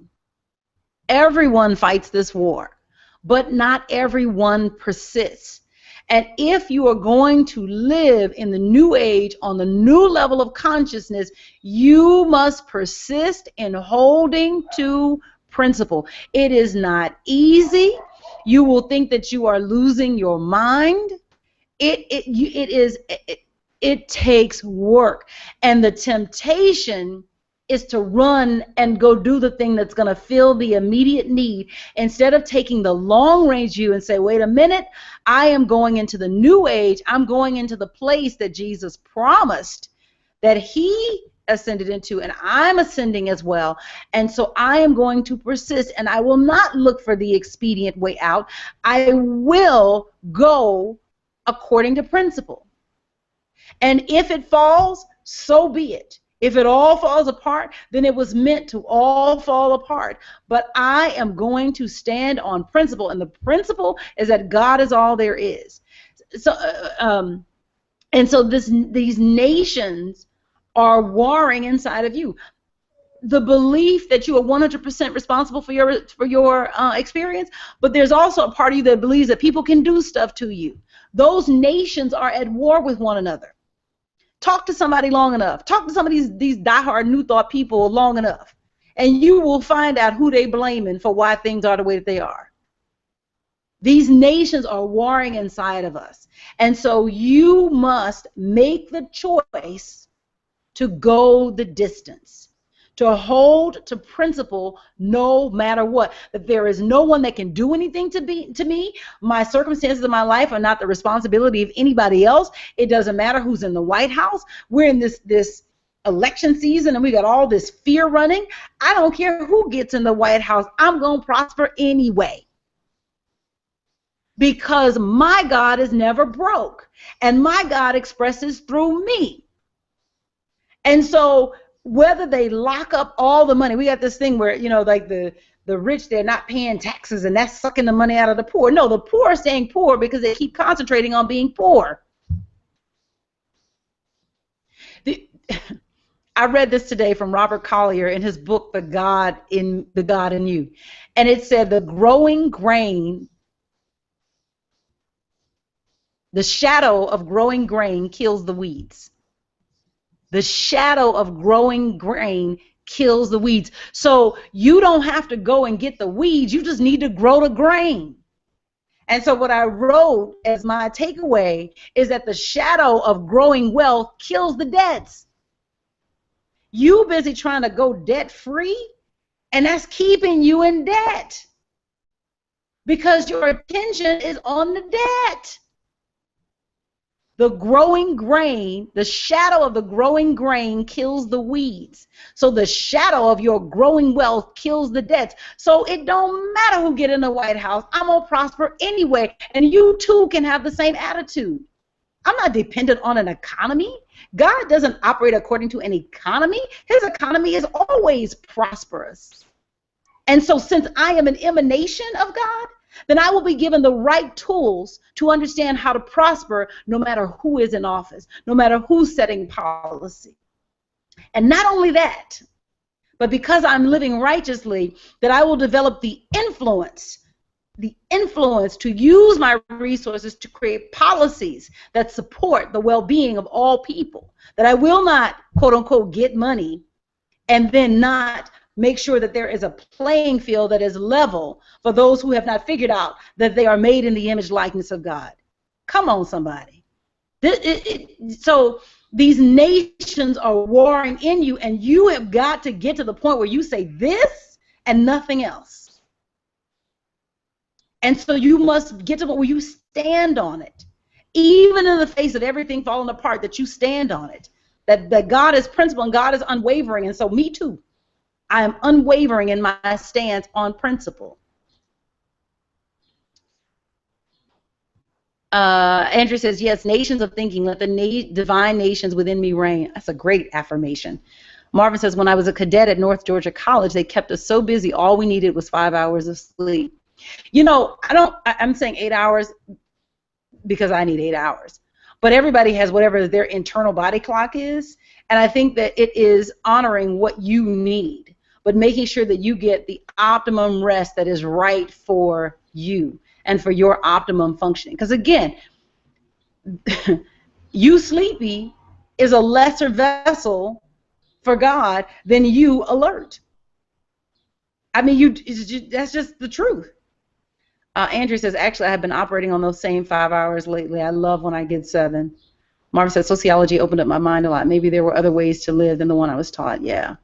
Everyone fights this war, but not everyone persists. And if you are going to live in the new age on the new level of consciousness, you must persist in holding to principle. It is not easy. You will think that you are losing your mind. It takes work, and the temptation is to run and go do the thing that's going to fill the immediate need instead of taking the long range view and say, wait a minute, I am going into the new age. I'm going into the place that Jesus promised that he ascended into, and I'm ascending as well. And so I am going to persist, and I will not look for the expedient way out. I will go according to principle. And if it falls, so be it. If it all falls apart, then it was meant to all fall apart. But I am going to stand on principle, and the principle is that God is all there is. So, and so these nations are warring inside of you. The belief that you are 100% responsible for your experience, but there's also a part of you that believes that people can do stuff to you. Those nations are at war with one another. Talk to somebody long enough. Talk to some of these diehard New Thought people long enough, and you will find out who they blaming for why things are the way that they are. These nations are warring inside of us. And so you must make the choice to go the distance, to hold to principle no matter what. That there is no one that can do anything to me. My circumstances of my life are not the responsibility of anybody else. It doesn't matter who's in the White House. We're in this election season and we got all this fear running. I don't care who gets in the White House. I'm going to prosper anyway. Because my God is never broke, and my God expresses through me. And so whether they lock up all the money, we got this thing where, like the rich, they're not paying taxes, and that's sucking the money out of the poor. No, the poor are staying poor because they keep concentrating on being poor. I read this today from Robert Collier in his book, The God in You. And it said the shadow of growing grain kills the weeds. The shadow of growing grain kills the weeds. So you don't have to go and get the weeds. You just need to grow the grain. And so what I wrote as my takeaway is that the shadow of growing wealth kills the debts. You busy trying to go debt free, and that's keeping you in debt because your attention is on the debt. The growing grain, the shadow of the growing grain kills the weeds. So the shadow of your growing wealth kills the debts. So it don't matter who get in the White House. I'm going to prosper anyway. And you too can have the same attitude. I'm not dependent on an economy. God doesn't operate according to an economy. His economy is always prosperous. And so since I am an emanation of God, then I will be given the right tools to understand how to prosper no matter who is in office, no matter who's setting policy. And not only that, but because I'm living righteously, that I will develop the influence to use my resources to create policies that support the well-being of all people. That I will not, quote unquote, get money and then not make sure that there is a playing field that is level for those who have not figured out that they are made in the image likeness of God. Come on, somebody. So these nations are warring in you, and you have got to get to the point where you say this and nothing else. And so you must get to the point where you stand on it. Even in the face of everything falling apart, that you stand on it. That God is principle and God is unwavering, and so me too. I am unwavering in my stance on principle. Andrew says, yes, nations of thinking, let the divine nations within me reign. That's a great affirmation. Marvin says, when I was a cadet at North Georgia College, they kept us so busy, all we needed was 5 hours of sleep. You know, I'm saying 8 hours because I need 8 hours. But everybody has whatever their internal body clock is, and I think that it is honoring what you need, but making sure that you get the optimum rest that is right for you and for your optimum functioning. Because again, you sleepy is a lesser vessel for God than you alert. I mean, that's just the truth. Andrew says, actually, I have been operating on those same 5 hours lately. I love when I get 7. Marvin says, sociology opened up my mind a lot. Maybe there were other ways to live than the one I was taught. Yeah.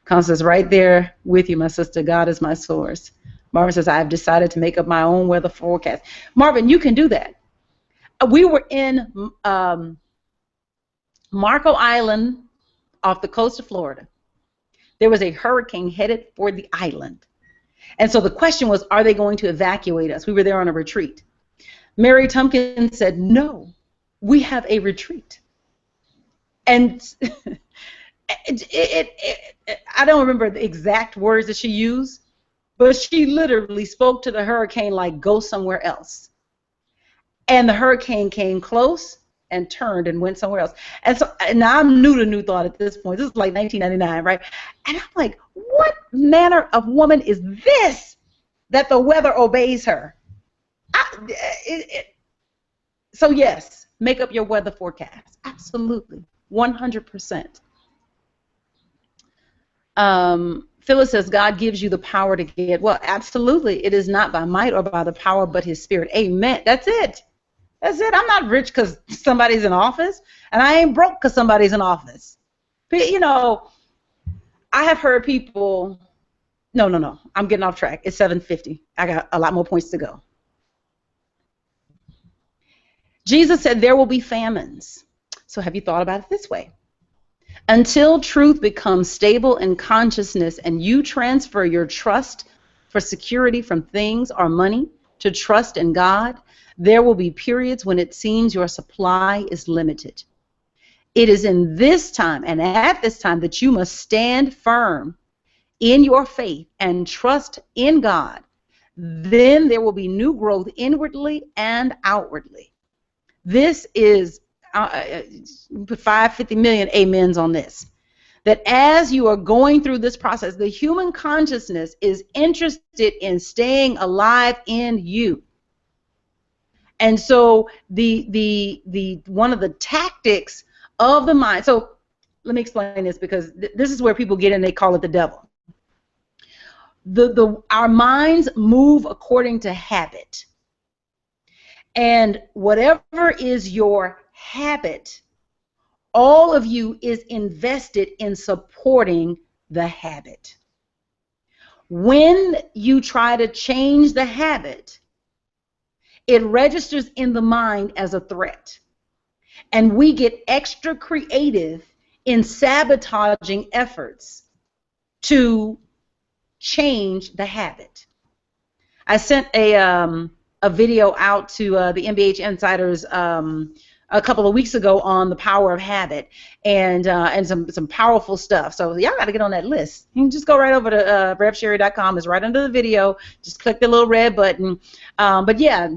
Constance, right there with you, my sister. God is my source. Marvin says, I have decided to make up my own weather forecast. Marvin, you can do that. We were in Marco Island off the coast of Florida. There was a hurricane headed for the island. And so the question was, are they going to evacuate us? We were there on a retreat. Mary Tompkins said, no, we have a retreat. And I don't remember the exact words that she used, but she literally spoke to the hurricane like, go somewhere else. And the hurricane came close and turned and went somewhere else. And so now I'm new to New Thought at this point. This is like 1999, right? And I'm like, what manner of woman is this that the weather obeys her? So yes, make up your weather forecast. Absolutely, 100%. Phyllis says, God gives you the power to get. Well, absolutely. It is not by might or by the power, but his spirit. Amen. That's it. That's it. I'm not rich because somebody's in office, and I ain't broke because somebody's in office. But, you know, I have heard people, no, I'm getting off track. It's 7:50. I got a lot more points to go. Jesus said there will be famines. So have you thought about it this way? Until truth becomes stable in consciousness and you transfer your trust for security from things or money to trust in God, there will be periods when it seems your supply is limited. It is in this time and at this time that you must stand firm in your faith and trust in God. Then there will be new growth inwardly and outwardly. This is, put 550 million amens on this. That as you are going through this process, the human consciousness is interested in staying alive in you. And so the one of the tactics of the mind, so let me explain this because this is where people get in, they call it the devil. Our minds move according to habit. And whatever is your habit, all of you is invested in supporting the habit. When you try to change the habit, it registers in the mind as a threat. And we get extra creative in sabotaging efforts to change the habit. I sent a video out to the MBH insiders a couple of weeks ago on the power of habit and some powerful stuff. So y'all got to get on that list. You can just go right over to revsherri.com. It's right under the video. Just click the little red button. But yeah.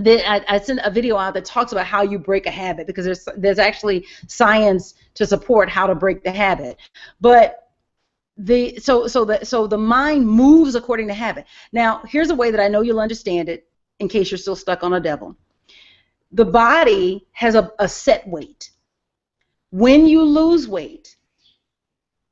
I sent a video out that talks about how you break a habit, because there's actually science to support how to break the habit. But so the mind moves according to habit. Now, here's a way that I know you'll understand it in case you're still stuck on a devil. The body has a set weight. When you lose weight,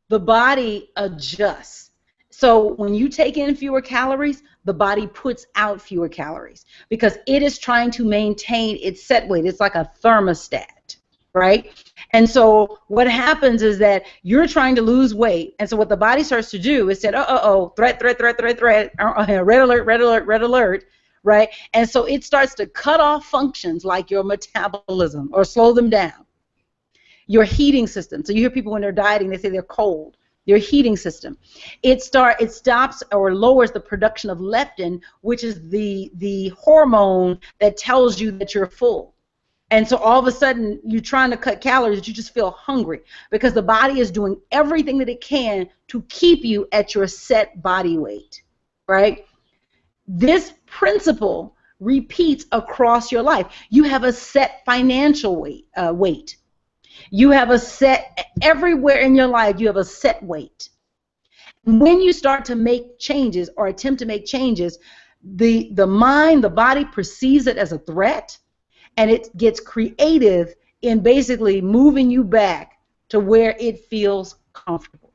the body adjusts. So when you take in fewer calories, the body puts out fewer calories because it is trying to maintain its set weight. It's like a thermostat, right? And so what happens is that you're trying to lose weight, and so what the body starts to do is say, threat, red alert, right? And so it starts to cut off functions like your metabolism or slow them down. Your heating system. So you hear people when they're dieting, they say they're cold. Your heating system. It stops or lowers the production of leptin, which is the hormone that tells you that you're full. And so all of a sudden, you're trying to cut calories, you just feel hungry because the body is doing everything that it can to keep you at your set body weight, right? This principle repeats across your life. You have a set financial weight. You have a set, everywhere in your life, you have a set weight. When you start to make changes or attempt to make changes, the mind, the body perceives it as a threat, and it gets creative in basically moving you back to where it feels comfortable.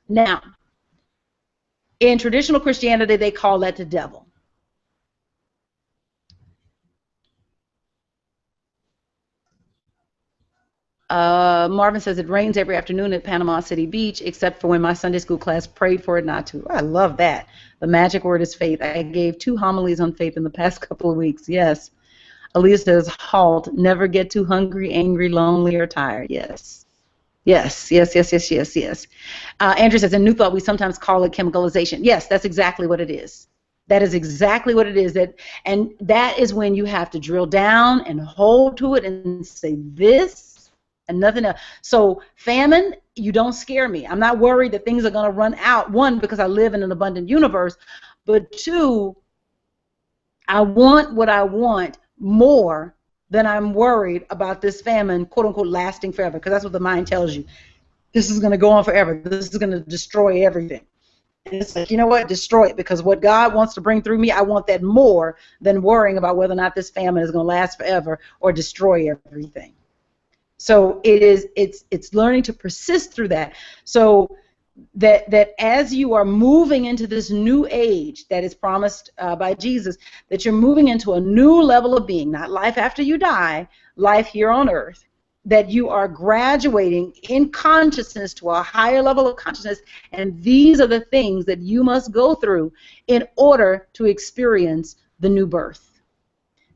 Now, in traditional Christianity, they call that the devil. Marvin says it rains every afternoon at Panama City Beach, except for when my Sunday school class prayed for it not to. I love that. The magic word is faith. I gave 2 homilies on faith in the past couple of weeks. Yes. Aaliyah says, halt. Never get too hungry, angry, lonely, or tired. Yes. Yes. Andrew says, in New Thought, we sometimes call it chemicalization. Yes, that's exactly what it is. That is exactly what it is. And that is when you have to drill down and hold to it and say this and nothing else. So famine, you don't scare me. I'm not worried that things are going to run out. 1, because I live in an abundant universe. But 2, I want what I want more than I'm worried about this famine, quote unquote, lasting forever. Because that's what the mind tells you. This is going to go on forever. This is going to destroy everything. And it's like, you know what? Destroy it. Because what God wants to bring through me, I want that more than worrying about whether or not this famine is going to last forever or destroy everything. So it's learning to persist through that. So that as you are moving into this new age that is promised by Jesus, that you're moving into a new level of being, not life after you die, life here on earth, that you are graduating in consciousness to a higher level of consciousness, and these are the things that you must go through in order to experience the new birth.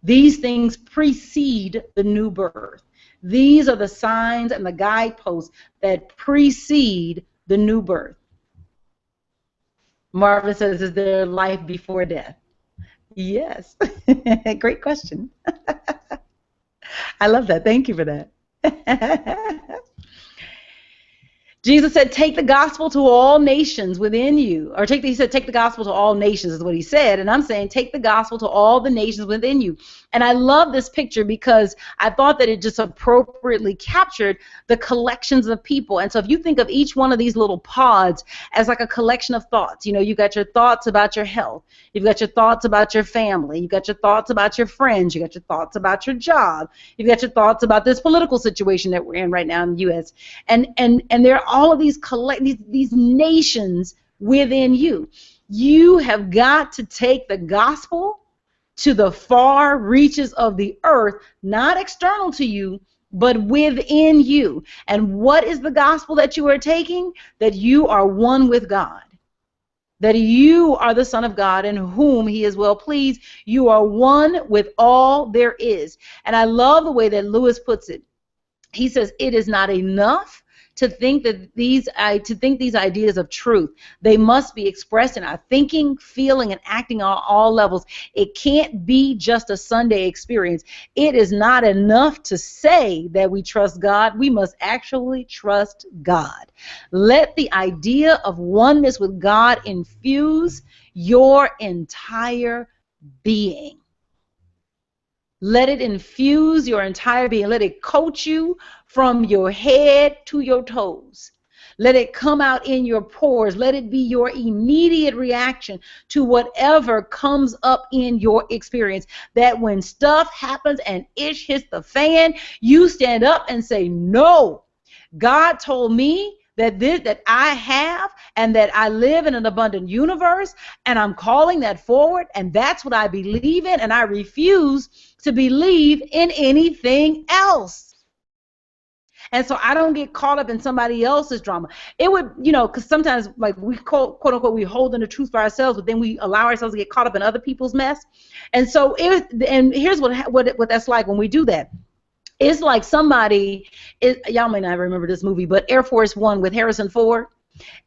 These things precede the new birth. These are the signs and the guideposts that precede the new birth. Marvin says, is there life before death? Yes. Great question. I love that. Thank you for that. Jesus said, take the gospel to all nations within you. Or he said, take the gospel to all nations is what he said. And I'm saying, take the gospel to all the nations within you. And I love this picture because I thought that it just appropriately captured the collections of people. And so if you think of each one of these little pods as like a collection of thoughts, you know, you got your thoughts about your health. You've got your thoughts about your family. You've got your thoughts about your friends. You got your thoughts about your job. You've got your thoughts about this political situation that we're in right now in the U.S. And there are all of these nations within you. You have got to take the gospel to the far reaches of the earth, not external to you, but within you. And what is the gospel that you are taking? That you are one with God. that you are the Son of God in whom he is well pleased. You are one with all there is. And I love the way that Lewis puts it. He says it is not enough to think that these ideas of truth. They must be expressed in our thinking, feeling, and acting on all levels. It can't be just a Sunday experience. It is not enough to say that we trust God. We must actually trust God. Let the idea of oneness with God infuse your entire being. Let it infuse your entire being. Let it coat you from your head to your toes. Let it come out in your pores. Let it be your immediate reaction to whatever comes up in your experience. That when stuff happens and ish hits the fan, you stand up and say, no, God told me that I have and that I live in an abundant universe, and I'm calling that forward, and that's what I believe in, and I refuse to believe in anything else. And so I don't get caught up in somebody else's drama. It would, because sometimes, like, we quote unquote, we hold in the truth for ourselves, but then we allow ourselves to get caught up in other people's mess. And so and here's what that's like when we do that. It's like y'all may not remember this movie, but Air Force One with Harrison Ford.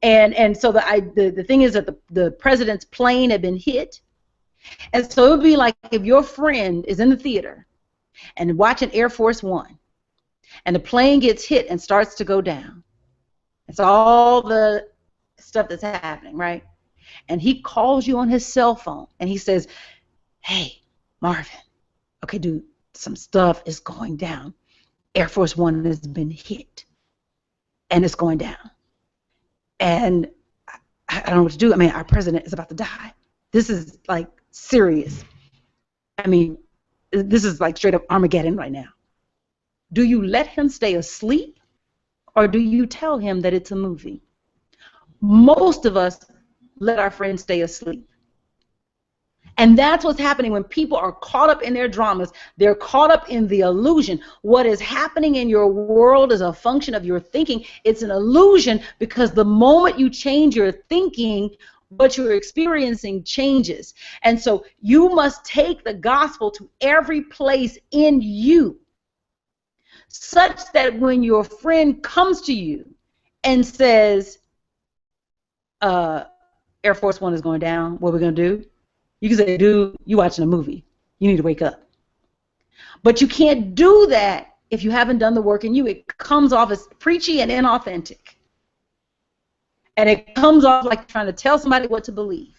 And so the thing is that the president's plane had been hit. And so it would be like if your friend is in the theater and watching Air Force One, and the plane gets hit and starts to go down. It's all the stuff that's happening, right? And he calls you on his cell phone, and he says, hey, Marvin, okay, dude, some stuff is going down. Air Force One has been hit, and it's going down. And I don't know what to do. I mean, our president is about to die. This is, like, serious. I mean, this is like straight up Armageddon right now. Do you let him stay asleep, or do you tell him that it's a movie? Most of us let our friends stay asleep. And that's what's happening when people are caught up in their dramas. They're caught up in the illusion. What is happening in your world is a function of your thinking. It's an illusion because the moment you change your thinking, what you're experiencing changes. And so you must take the gospel to every place in you, such that when your friend comes to you and says, Air Force One is going down, what are we going to do? You can say, dude, you watching a movie. You need to wake up. But you can't do that if you haven't done the work in you. It comes off as preachy and inauthentic. And it comes off like trying to tell somebody what to believe.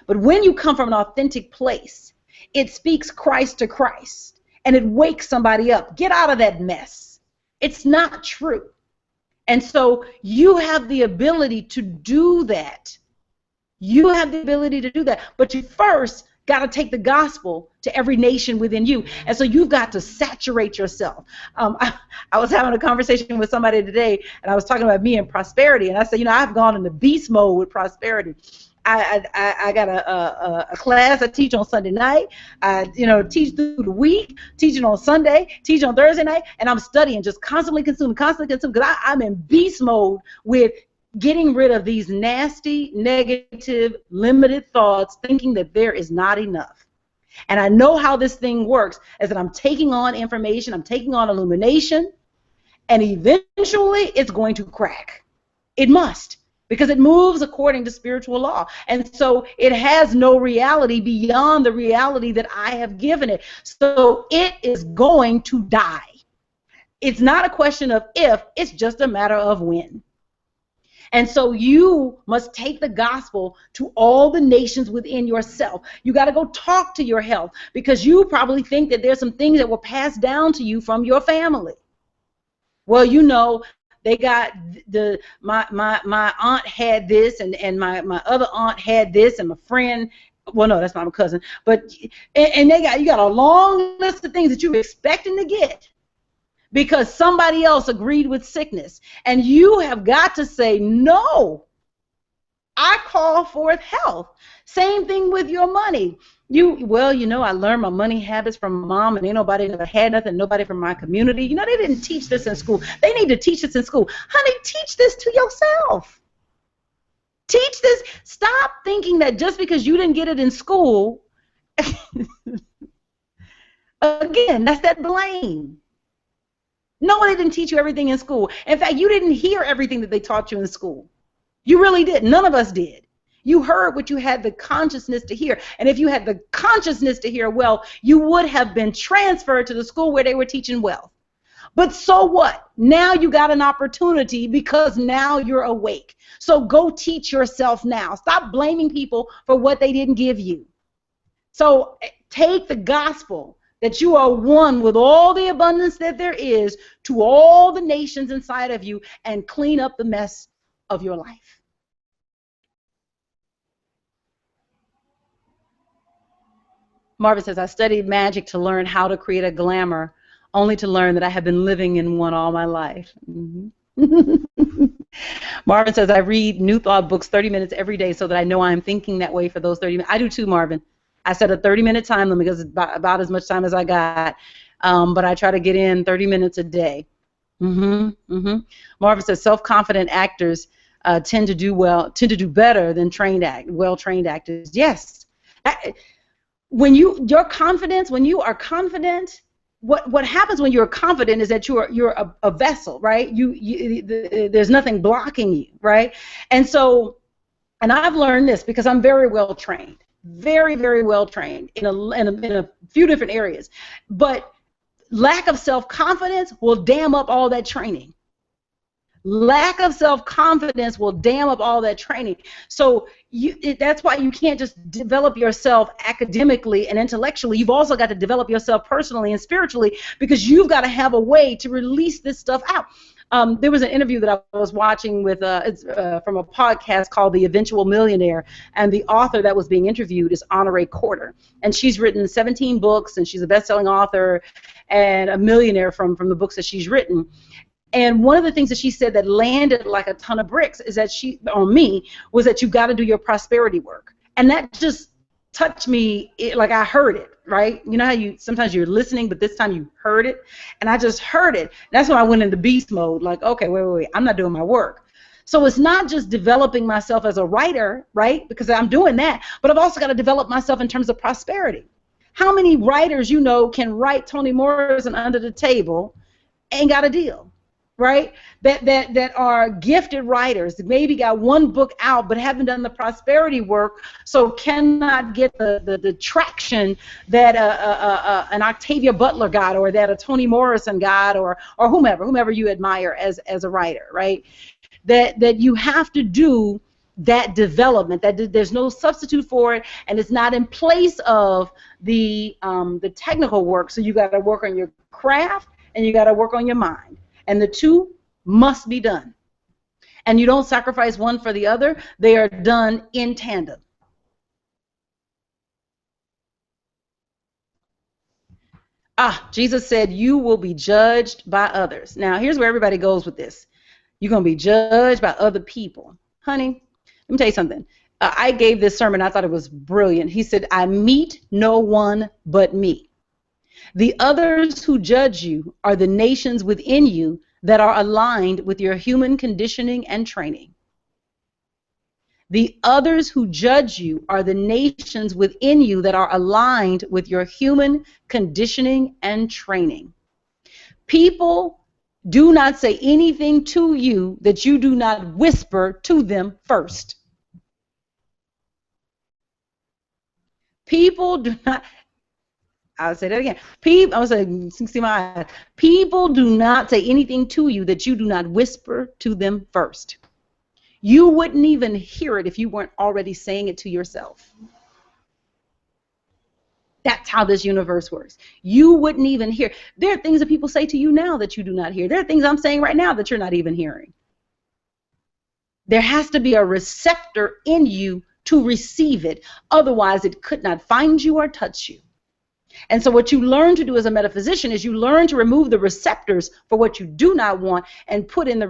But when you come from an authentic place, it speaks Christ to Christ. And it wakes somebody up. Get out of that mess. It's not true. And so you have the ability to do that. You have the ability to do that. But you first got to take the gospel to every nation within you. And so you've got to saturate yourself. I was having a conversation with somebody today, and I was talking about me and prosperity. And I said, I've gone into beast mode with prosperity. I got a class I teach on Sunday night. I teach through the week, teaching on Sunday, teach on Thursday night, and I'm studying, just constantly consuming, because I'm in beast mode with getting rid of these nasty, negative, limited thoughts, thinking that there is not enough. And I know how this thing works, is that I'm taking on information, I'm taking on illumination, and eventually it's going to crack. It must. Because it moves according to spiritual law. And so it has no reality beyond the reality that I have given it. So it is going to die. It's not a question of if, it's just a matter of when. And so you must take the gospel to all the nations within yourself. You got to go talk to your health, because you probably think that there's some things that were passed down to you from your family. Well, they got my aunt had this, and my other aunt had this, and my friend, well, no, that's not my cousin, but and you got a long list of things that you're expecting to get because somebody else agreed with sickness, and you have got to say, no, I call forth health. Same thing with your money. I learned my money habits from my mom, and ain't nobody ever had nothing, nobody from my community. They didn't teach this in school. They need to teach this in school. Honey, teach this to yourself. Teach this. Stop thinking that just because you didn't get it in school, again, that's that blame. No, they didn't teach you everything in school. In fact, you didn't hear everything that they taught you in school. You really did. None of us did. You heard what you had the consciousness to hear. And if you had the consciousness to hear well, you would have been transferred to the school where they were teaching wealth. But so what? Now you got an opportunity because now you're awake. So go teach yourself now. Stop blaming people for what they didn't give you. So take the gospel that you are one with all the abundance that there is to all the nations inside of you and clean up the mess of your life. Marvin says, I studied magic to learn how to create a glamour, only to learn that I have been living in one all my life. Marvin says, I read New Thought books 30 minutes every day so that I know I'm thinking that way for those 30 minutes. I do too, Marvin. I set a 30-minute time limit because it's about as much time as I got, but I try to get in 30 minutes a day. Marvin says, self-confident actors tend to do better than well-trained actors. Yes. When you are confident, what happens when you're confident is that you're a vessel, right? There's nothing blocking you, right? And I've learned this because I'm very well trained, very, very well trained in a few different areas. But lack of self-confidence will dam up all that training. Lack of self-confidence will dam up all that training. So that's why you can't just develop yourself academically and intellectually. You've also got to develop yourself personally and spiritually, because you've got to have a way to release this stuff out. There was an interview that I was watching with it's from a podcast called The Eventual Millionaire, and the author that was being interviewed is Honoré Corder, and she's written 17 books, and she's a best-selling author and a millionaire from the books that she's written. And one of the things that she said that landed like a ton of bricks is that on me, was that you got to do your prosperity work. And that just touched me, like I heard it, right? You know how sometimes you're listening, but this time you heard it, and I just heard it. That's when I went into beast mode, like, okay, wait, I'm not doing my work. So it's not just developing myself as a writer, right? Because I'm doing that, but I've also got to develop myself in terms of prosperity. How many writers can write Toni Morrison under the table, ain't got a deal? Right? That are gifted writers, maybe got one book out but haven't done the prosperity work, so cannot get the traction that an Octavia Butler got, or that a Toni Morrison got, or whomever you admire as a writer, right? That you have to do that development, that there's no substitute for it, and it's not in place of the technical work. So you got to work on your craft and you got to work on your mind. And the two must be done. And you don't sacrifice one for the other. They are done in tandem. Jesus said, you will be judged by others. Now, here's where everybody goes with this. You're going to be judged by other people. Honey, let me tell you something. I gave this sermon. I thought it was brilliant. He said, I meet no one but me. The others who judge you are the nations within you that are aligned with your human conditioning and training. The others who judge you are the nations within you that are aligned with your human conditioning and training. People do not say anything to you that you do not whisper to them first. People do not... I'll say that again. People do not say anything to you that you do not whisper to them first. You wouldn't even hear it if you weren't already saying it to yourself. That's how this universe works. You wouldn't even hear. There are things that people say to you now that you do not hear. There are things I'm saying right now that you're not even hearing. There has to be a receptor in you to receive it. Otherwise, it could not find you or touch you. And so what you learn to do as a metaphysician is you learn to remove the receptors for what you do not want and put in the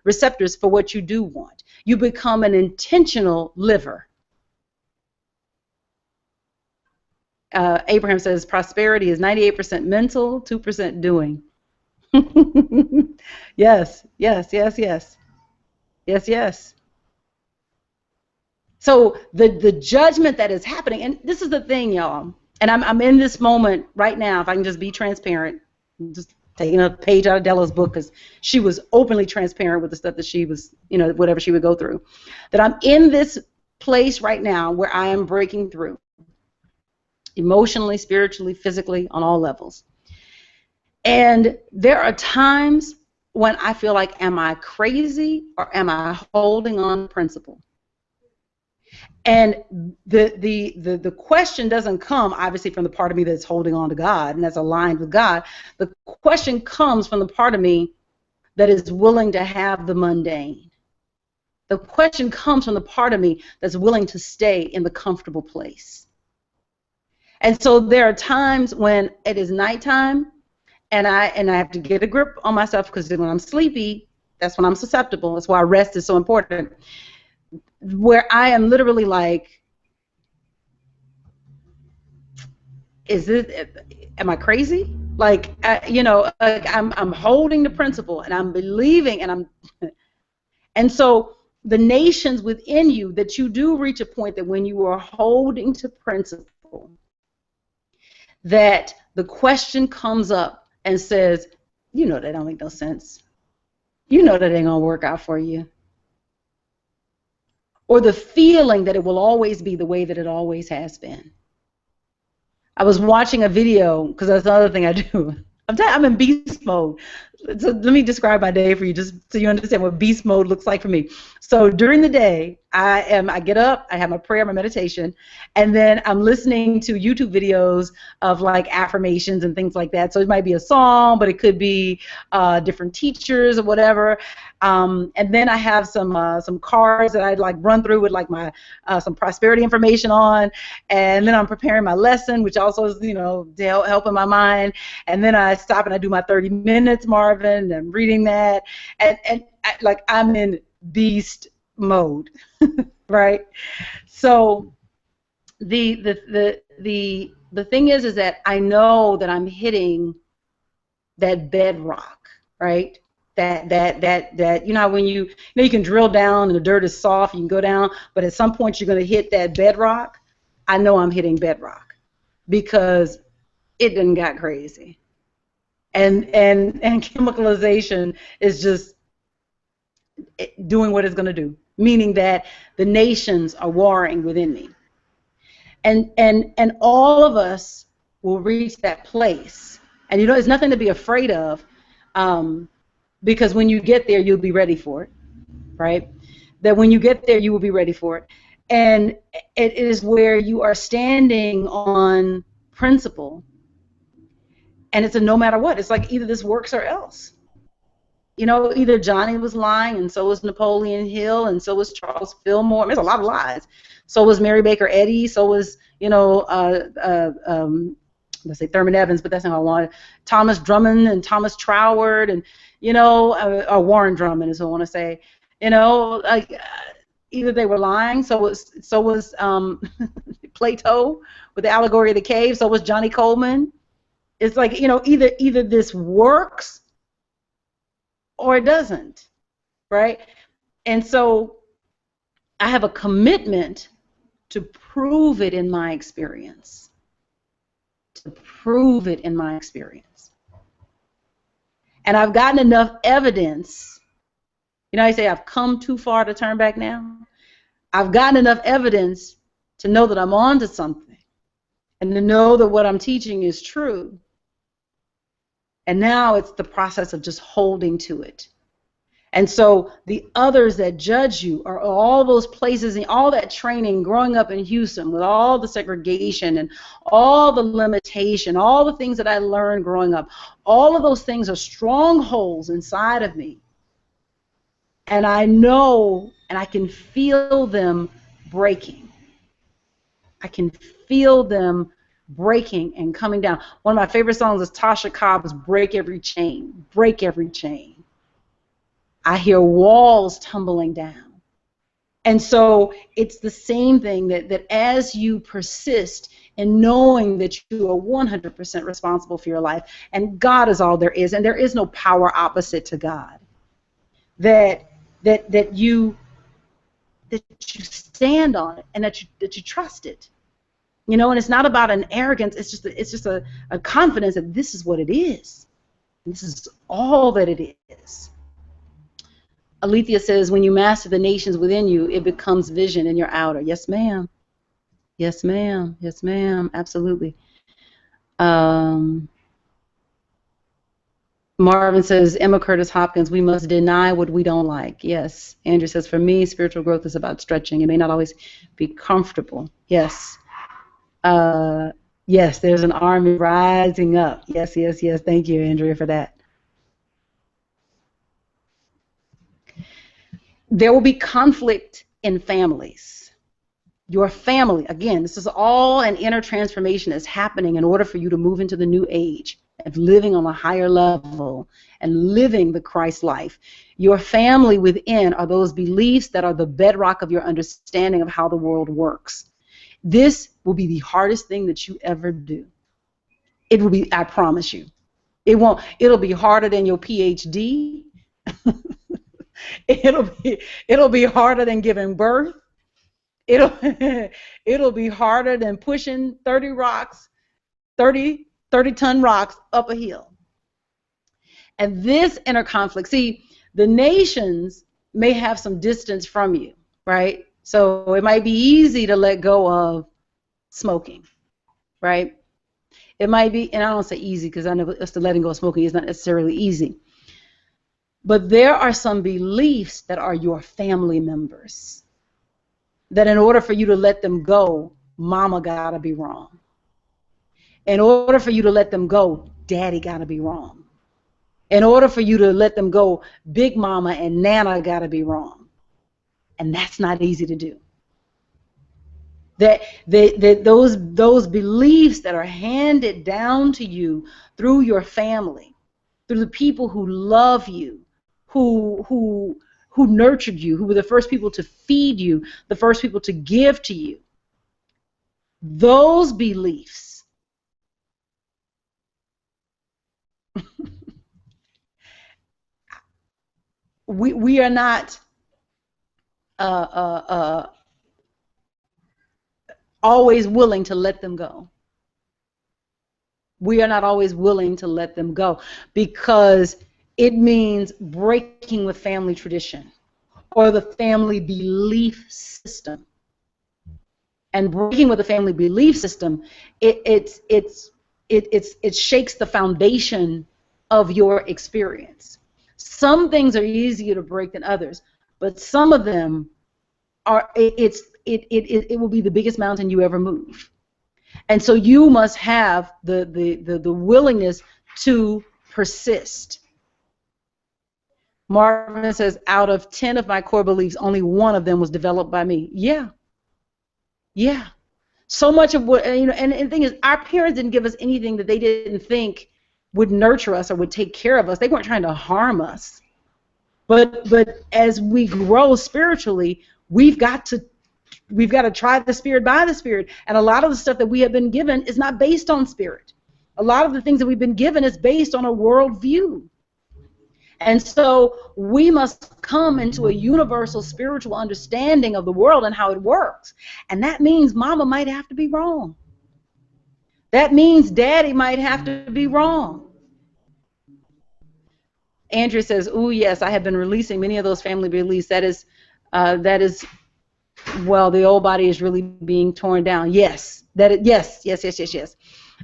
receptors for what you do want. You become an intentional liver. Abraham says prosperity is 98% mental, 2% doing. Yes. So the judgment that is happening, and this is the thing, y'all, and I'm in this moment right now, if I can just be transparent, I'm just taking a page out of Della's book, because she was openly transparent with the stuff that she was, whatever she would go through, that I'm in this place right now where I am breaking through, emotionally, spiritually, physically, on all levels. And there are times when I feel like, am I crazy or am I holding on to principle? And the question doesn't come, obviously, from the part of me that's holding on to God and that's aligned with God. The question comes from the part of me that is willing to have the mundane. The question comes from the part of me that's willing to stay in the comfortable place. And so there are times when it is nighttime and I have to get a grip on myself, because when I'm sleepy, that's when I'm susceptible. That's why rest is so important. Where I am literally like, am I crazy? Like, like I'm holding the principle and I'm believing and so the nations within you, that you do reach a point that when you are holding to principle, that the question comes up and says, that don't make no sense. That ain't gonna work out for you. Or the feeling that it will always be the way that it always has been. I was watching a video, because that's the other thing I do. I'm in beast mode. So let me describe my day for you, just so you understand what beast mode looks like for me. So during the day, I get up, I have my prayer, my meditation, and then I'm listening to YouTube videos of like affirmations and things like that. So it might be a song, but it could be different teachers or whatever. And then I have some cards that I'd like run through with like my some prosperity information on, and then I'm preparing my lesson, which also is helping my mind. And then I stop and I do my 30 minutes, Marvin, and I'm reading that, and I'm in beast mode, right? So the thing is that I know that I'm hitting that bedrock, right? That when you can drill down and the dirt is soft, you can go down, but at some point you're going to hit that bedrock. I know I'm hitting bedrock because it done got crazy, and chemicalization is just doing what it's going to do, meaning that the nations are warring within me, and all of us will reach that place, and it's nothing to be afraid of. Because when you get there, you'll be ready for it, right? That when you get there, you will be ready for it. And it is where you are standing on principle, and it's a no matter what. It's like either this works or else. Either Johnny was lying, and so was Napoleon Hill, and so was Charles Fillmore. There's a lot of lies. So was Mary Baker Eddy. So was, let's say Thurman Evans, but that's not what I wanted. Thomas Drummond and Thomas Troward, and or Warren Drummond is what I want to say. Either they were lying. So was Plato with the allegory of the cave. So was Johnny Coleman. It's like either this works or it doesn't, right? And so I have a commitment to prove it in my experience. To prove it in my experience. And I've gotten enough evidence. I say I've come too far to turn back now. I've gotten enough evidence to know that I'm onto something and to know that what I'm teaching is true. And now it's the process of just holding to it. And so the others that judge you are all those places and all that training growing up in Houston with all the segregation and all the limitation, all the things that I learned growing up. All of those things are strongholds inside of me. And I know and I can feel them breaking. I can feel them breaking and coming down. One of my favorite songs is Tasha Cobb's Break Every Chain. Break every chain. I hear walls tumbling down. And so it's the same thing that as you persist in knowing that you are 100% responsible for your life, and God is all there is, and there is no power opposite to God, that you that you stand on it and that you trust it. You know, and it's not about an arrogance. It's just a confidence that this is what it is. This is all that it is. Alethea says, when you master the nations within you, it becomes vision in your outer. Yes, ma'am. Yes, ma'am. Yes, ma'am. Absolutely. Marvin says, Emma Curtis Hopkins, we must deny what we don't like. Yes. Andrew says, for me, spiritual growth is about stretching. It may not always be comfortable. Yes. Yes, there's an army rising up. Yes, yes, yes. Thank you, Andrea, for that. There will be conflict in families. Your family, again, this is all an inner transformation that's happening in order for you to move into the new age of living on a higher level and living the Christ life. Your family within are those beliefs that are the bedrock of your understanding of how the world works. This will be the hardest thing that you ever do. It will be, I promise you. It'll be harder than your PhD. It'll be harder than giving birth. It'll be harder than pushing 30 ton rocks up a hill. And this inner conflict, see, the nations may have some distance from you, right? So it might be easy to let go of smoking, right? It might be, and I don't say easy because I know it's the letting go of smoking is not necessarily easy. But there are some beliefs that are your family members that in order for you to let them go, mama gotta be wrong. In order for you to let them go, daddy gotta be wrong. In order for you to let them go, big mama and nana gotta be wrong. And that's not easy to do. Those beliefs that are handed down to you through your family, through the people who love you, who nurtured you, who were the first people to feed you, the first people to give to you. Those beliefs we are not always willing to let them go. We are not always willing to let them go because it means breaking with family tradition or the family belief system. And breaking with the family belief system, it shakes the foundation of your experience. Some things are easier to break than others, but some of them are. It will be the biggest mountain you ever move. And so you must have the willingness to persist. Marvin says, out of 10 of my core beliefs, only one of them was developed by me. Yeah. Yeah. So much of what, you know, and the thing is, our parents didn't give us anything that they didn't think would nurture us or would take care of us. They weren't trying to harm us. But as we grow spiritually, we've got to try the Spirit by the Spirit. And a lot of the stuff that we have been given is not based on Spirit. A lot of the things that we've been given is based on a worldview. And so we must come into a universal spiritual understanding of the world and how it works. And that means mama might have to be wrong. That means daddy might have to be wrong. Andrea says, "Ooh, yes, I have been releasing many of those family beliefs. That is, well, the old body is really being torn down. Yes, yes.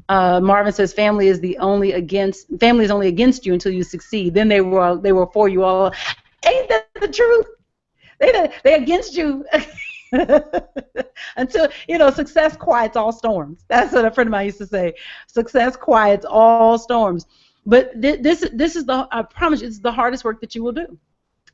Marvin says, family is only against you until you succeed. Then they were for you all. Ain't that the truth? They're against you until, you know, success quiets all storms. That's what a friend of mine used to say. Success quiets all storms. But this is I promise you, this is the hardest work that you will do.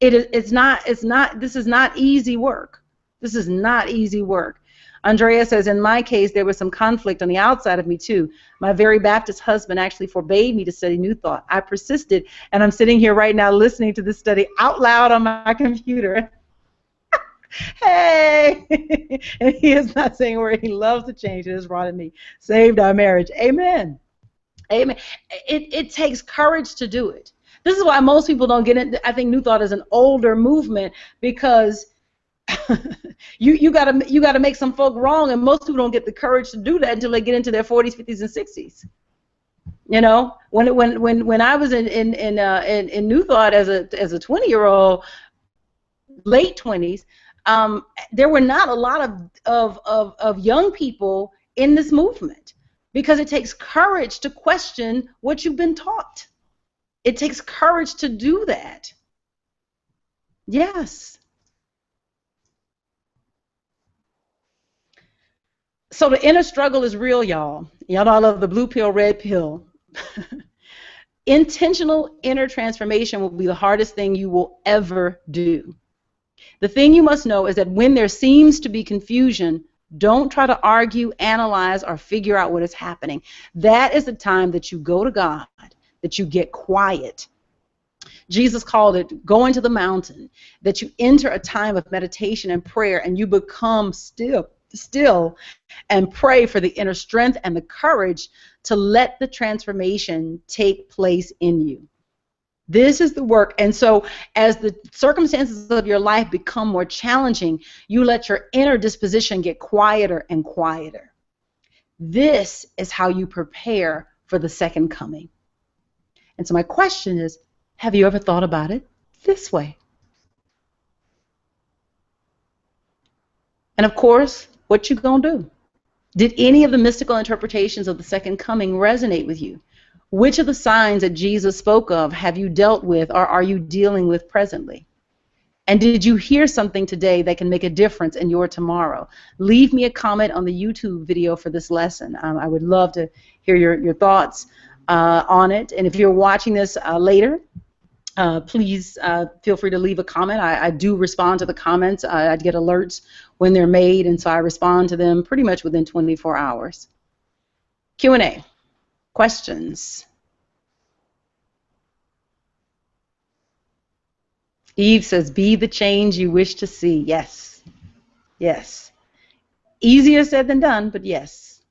This is not easy work. This is not easy work. Andrea says, in my case, there was some conflict on the outside of me, too. My very Baptist husband actually forbade me to study New Thought. I persisted, and I'm sitting here right now listening to this study out loud on my computer. Hey! And he is not saying a word. He loves to change. It has brought me. Saved our marriage. Amen. Amen. It takes courage to do it. This is why most people don't get it. I think New Thought is an older movement because you gotta make some folk wrong, and most people don't get the courage to do that until they get into their 40s, 50s, and 60s. You know, when I was in New Thought as a 20-year-old, late 20s, there were not a lot of young people in this movement, because it takes courage to question what you've been taught. It takes courage to do that. Yes. So the inner struggle is real, y'all. Y'all know I love the blue pill, red pill. Intentional inner transformation will be the hardest thing you will ever do. The thing you must know is that when there seems to be confusion, don't try to argue, analyze, or figure out what is happening. That is the time that you go to God, that you get quiet. Jesus called it going to the mountain, that you enter a time of meditation and prayer, and you become still and pray for the inner strength and the courage to let the transformation take place in you. This is the work. And so as the circumstances of your life become more challenging, you let your inner disposition get quieter and quieter. This is how you prepare for the second coming. And so my question is, have you ever thought about it this way? And of course, what you gonna do? Did any of the mystical interpretations of the second coming resonate with you? Which of the signs that Jesus spoke of have you dealt with or are you dealing with presently? And did you hear something today that can make a difference in your tomorrow? Leave me a comment on the YouTube video for this lesson. I would love to hear your thoughts on it. And if you're watching this later, please feel free to leave a comment. I do respond to the comments. I get alerts when they're made, and so I respond to them pretty much within 24 hours. Q&A. Questions? Eve says, be the change you wish to see. Yes. Yes. Easier said than done, but yes.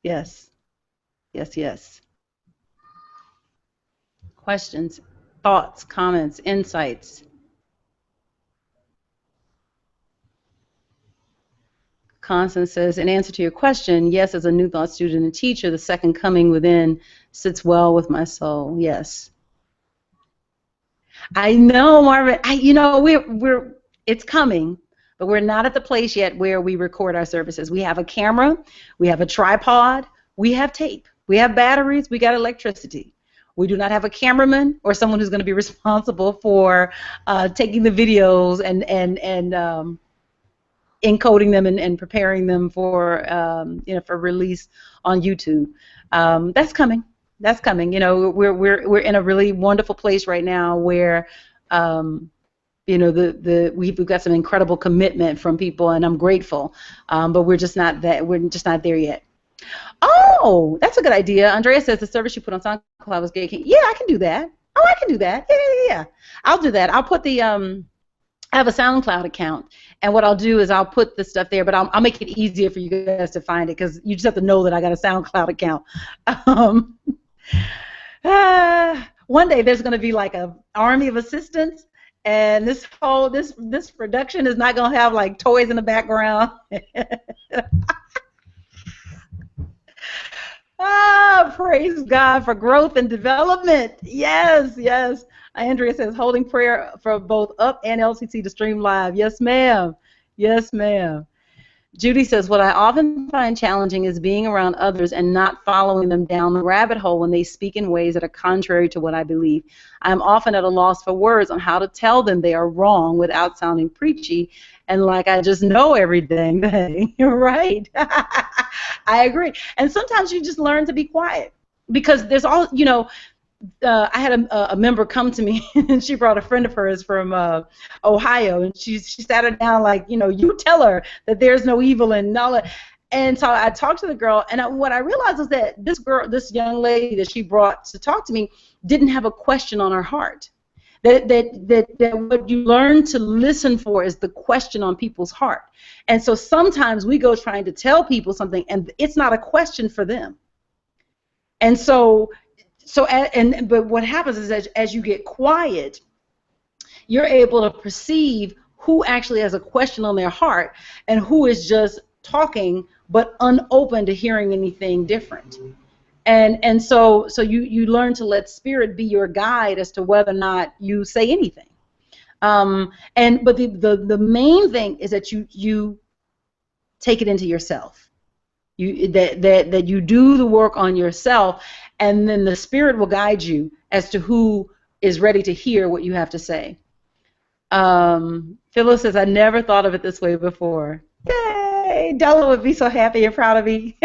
Yes. Yes, yes. Questions, thoughts, comments, insights? Constance says, in answer to your question, yes, as a New Thought student and teacher, the second coming within sits well with my soul. Yes. I know, Marvin. You know, it's coming, but we're not at the place yet where we record our services. We have a camera, we have a tripod, we have tape, we have batteries, we got electricity. We do not have a cameraman or someone who's going to be responsible for taking the videos and encoding them and preparing them for for release on YouTube. That's coming. That's coming. You know, we're in a really wonderful place right now where we've got some incredible commitment from people, and I'm grateful. But we're just not there yet. Oh, that's a good idea. Andrea says the service you put on SoundCloud was great. Yeah, I can do that. Oh, I can do that. Yeah. I'll do that. I'll put the I have a SoundCloud account, and what I'll do is I'll put the stuff there, but I'll make it easier for you guys to find it, because you just have to know that I got a SoundCloud account. One day there's going to be like an army of assistants, and this production is not going to have like toys in the background. Praise God for growth and development. Yes, yes. Andrea says, holding prayer for both UP and LCC to stream live. Yes, ma'am. Yes, ma'am. Judy says, what I often find challenging is being around others and not following them down the rabbit hole when they speak in ways that are contrary to what I believe. I'm often at a loss for words on how to tell them they are wrong without sounding preachy and like I just know everything. You're right. I agree. And sometimes you just learn to be quiet, because there's all, I had a member come to me, and she brought a friend of hers from Ohio, and she sat her down like, you tell her that there's no evil and all that. And so I talked to the girl, and what I realized was that this young lady that she brought to talk to me didn't have a question on her heart. That what you learn to listen for is the question on people's heart. And so sometimes we go trying to tell people something, and it's not a question for them. And but what happens is as you get quiet, you're able to perceive who actually has a question on their heart and who is just talking but unopen to hearing anything different. And so you learn to let Spirit be your guide as to whether or not you say anything. But the main thing is that you take it into yourself. That you do the work on yourself, and then the Spirit will guide you as to who is ready to hear what you have to say. Phyllis says, I never thought of it this way before. Yay! Della would be so happy and proud of me.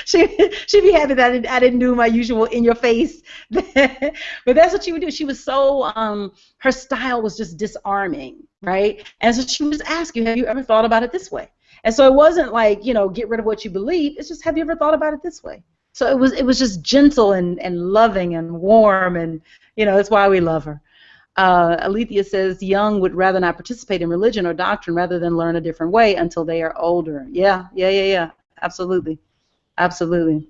She'd be happy that I didn't do my usual in your face. But that's what she would do. She was so, her style was just disarming, right? And so she would just ask you, have you ever thought about it this way? And so it wasn't like, get rid of what you believe. It's just, have you ever thought about it this way? So it was just gentle and loving and warm, and, that's why we love her. Alethea says, young would rather not participate in religion or doctrine rather than learn a different way until they are older. Yeah. Absolutely. Absolutely.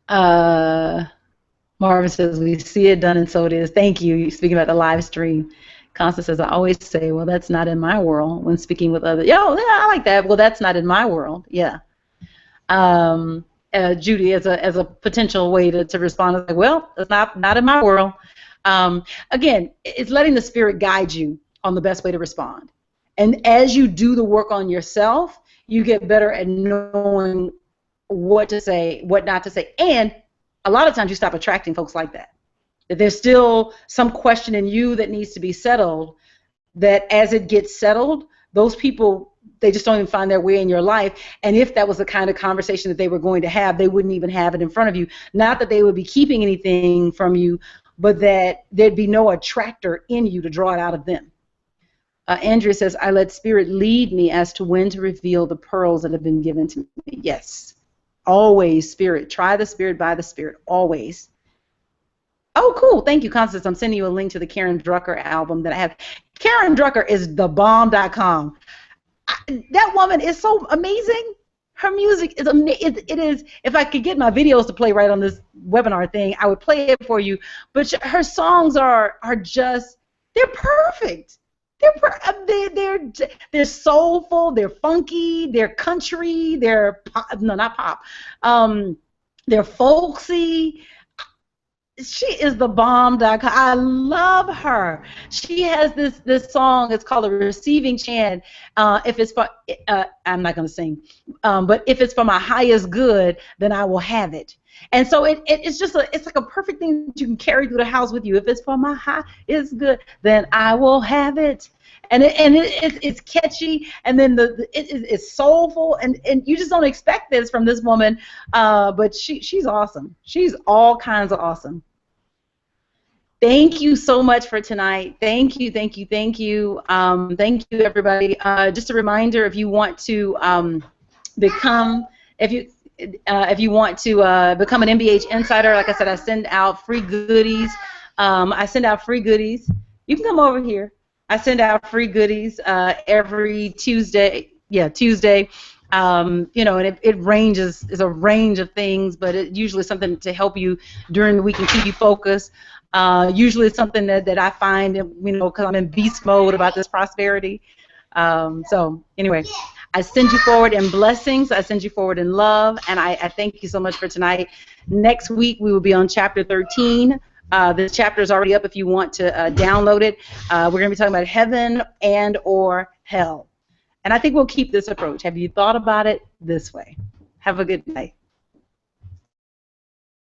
Marvin says, we see it done and so it is. Thank you. Speaking about the live stream. Constance says, I always say, well, that's not in my world when speaking with others. Yeah, I like that. Well, that's not in my world. Yeah. Judy, as a potential way to respond, is like, well, it's not in my world. Again, it's letting the Spirit guide you on the best way to respond. And as you do the work on yourself, you get better at knowing what to say, what not to say. And a lot of times you stop attracting folks like that. That there's still some question in you that needs to be settled, that as it gets settled, those people, they just don't even find their way in your life. And if that was the kind of conversation that they were going to have, they wouldn't even have it in front of you. Not that they would be keeping anything from you, but that there'd be no attractor in you to draw it out of them. Andrea says, I let Spirit lead me as to when to reveal the pearls that have been given to me. Yes. Always Spirit. Try the Spirit by the Spirit. Always. Oh, cool. Thank you, Constance. I'm sending you a link to the Karen Drucker album that I have. Karen Drucker is thebomb.com. That woman is so amazing. Her music is amazing. It is. If I could get my videos to play right on this webinar thing, I would play it for you. But her songs are just, they're perfect. They're soulful. They're funky. They're country. They're pop, no, not pop. They're folksy. She is the bomb.com. I love her. She has this song. It's called a receiving chant. If it's for, I'm not going to sing, but if it's for my highest good, then I will have it. And so it's just it's like a perfect thing that you can carry through the house with you. If it's for my highest good, then I will have it. And it's catchy, and then it's soulful, and you just don't expect this from this woman, but she's awesome. She's all kinds of awesome. Thank you so much for tonight. Thank you, everybody. Just a reminder, if you want to become an MBH insider, like I said, I send out free goodies. You can come over here. I send out free goodies every Tuesday. Yeah, Tuesday. And it ranges. It's a range of things, but it usually is something to help you during the week and keep you focused. Usually it's something that I find, because I'm in beast mode about this prosperity. So anyway, I send you forward in blessings. I send you forward in love, and I thank you so much for tonight. Next week we will be on chapter 13. This chapter is already up if you want to download it. We're going to be talking about heaven and or hell. And I think we'll keep this approach. Have you thought about it this way? Have a good night.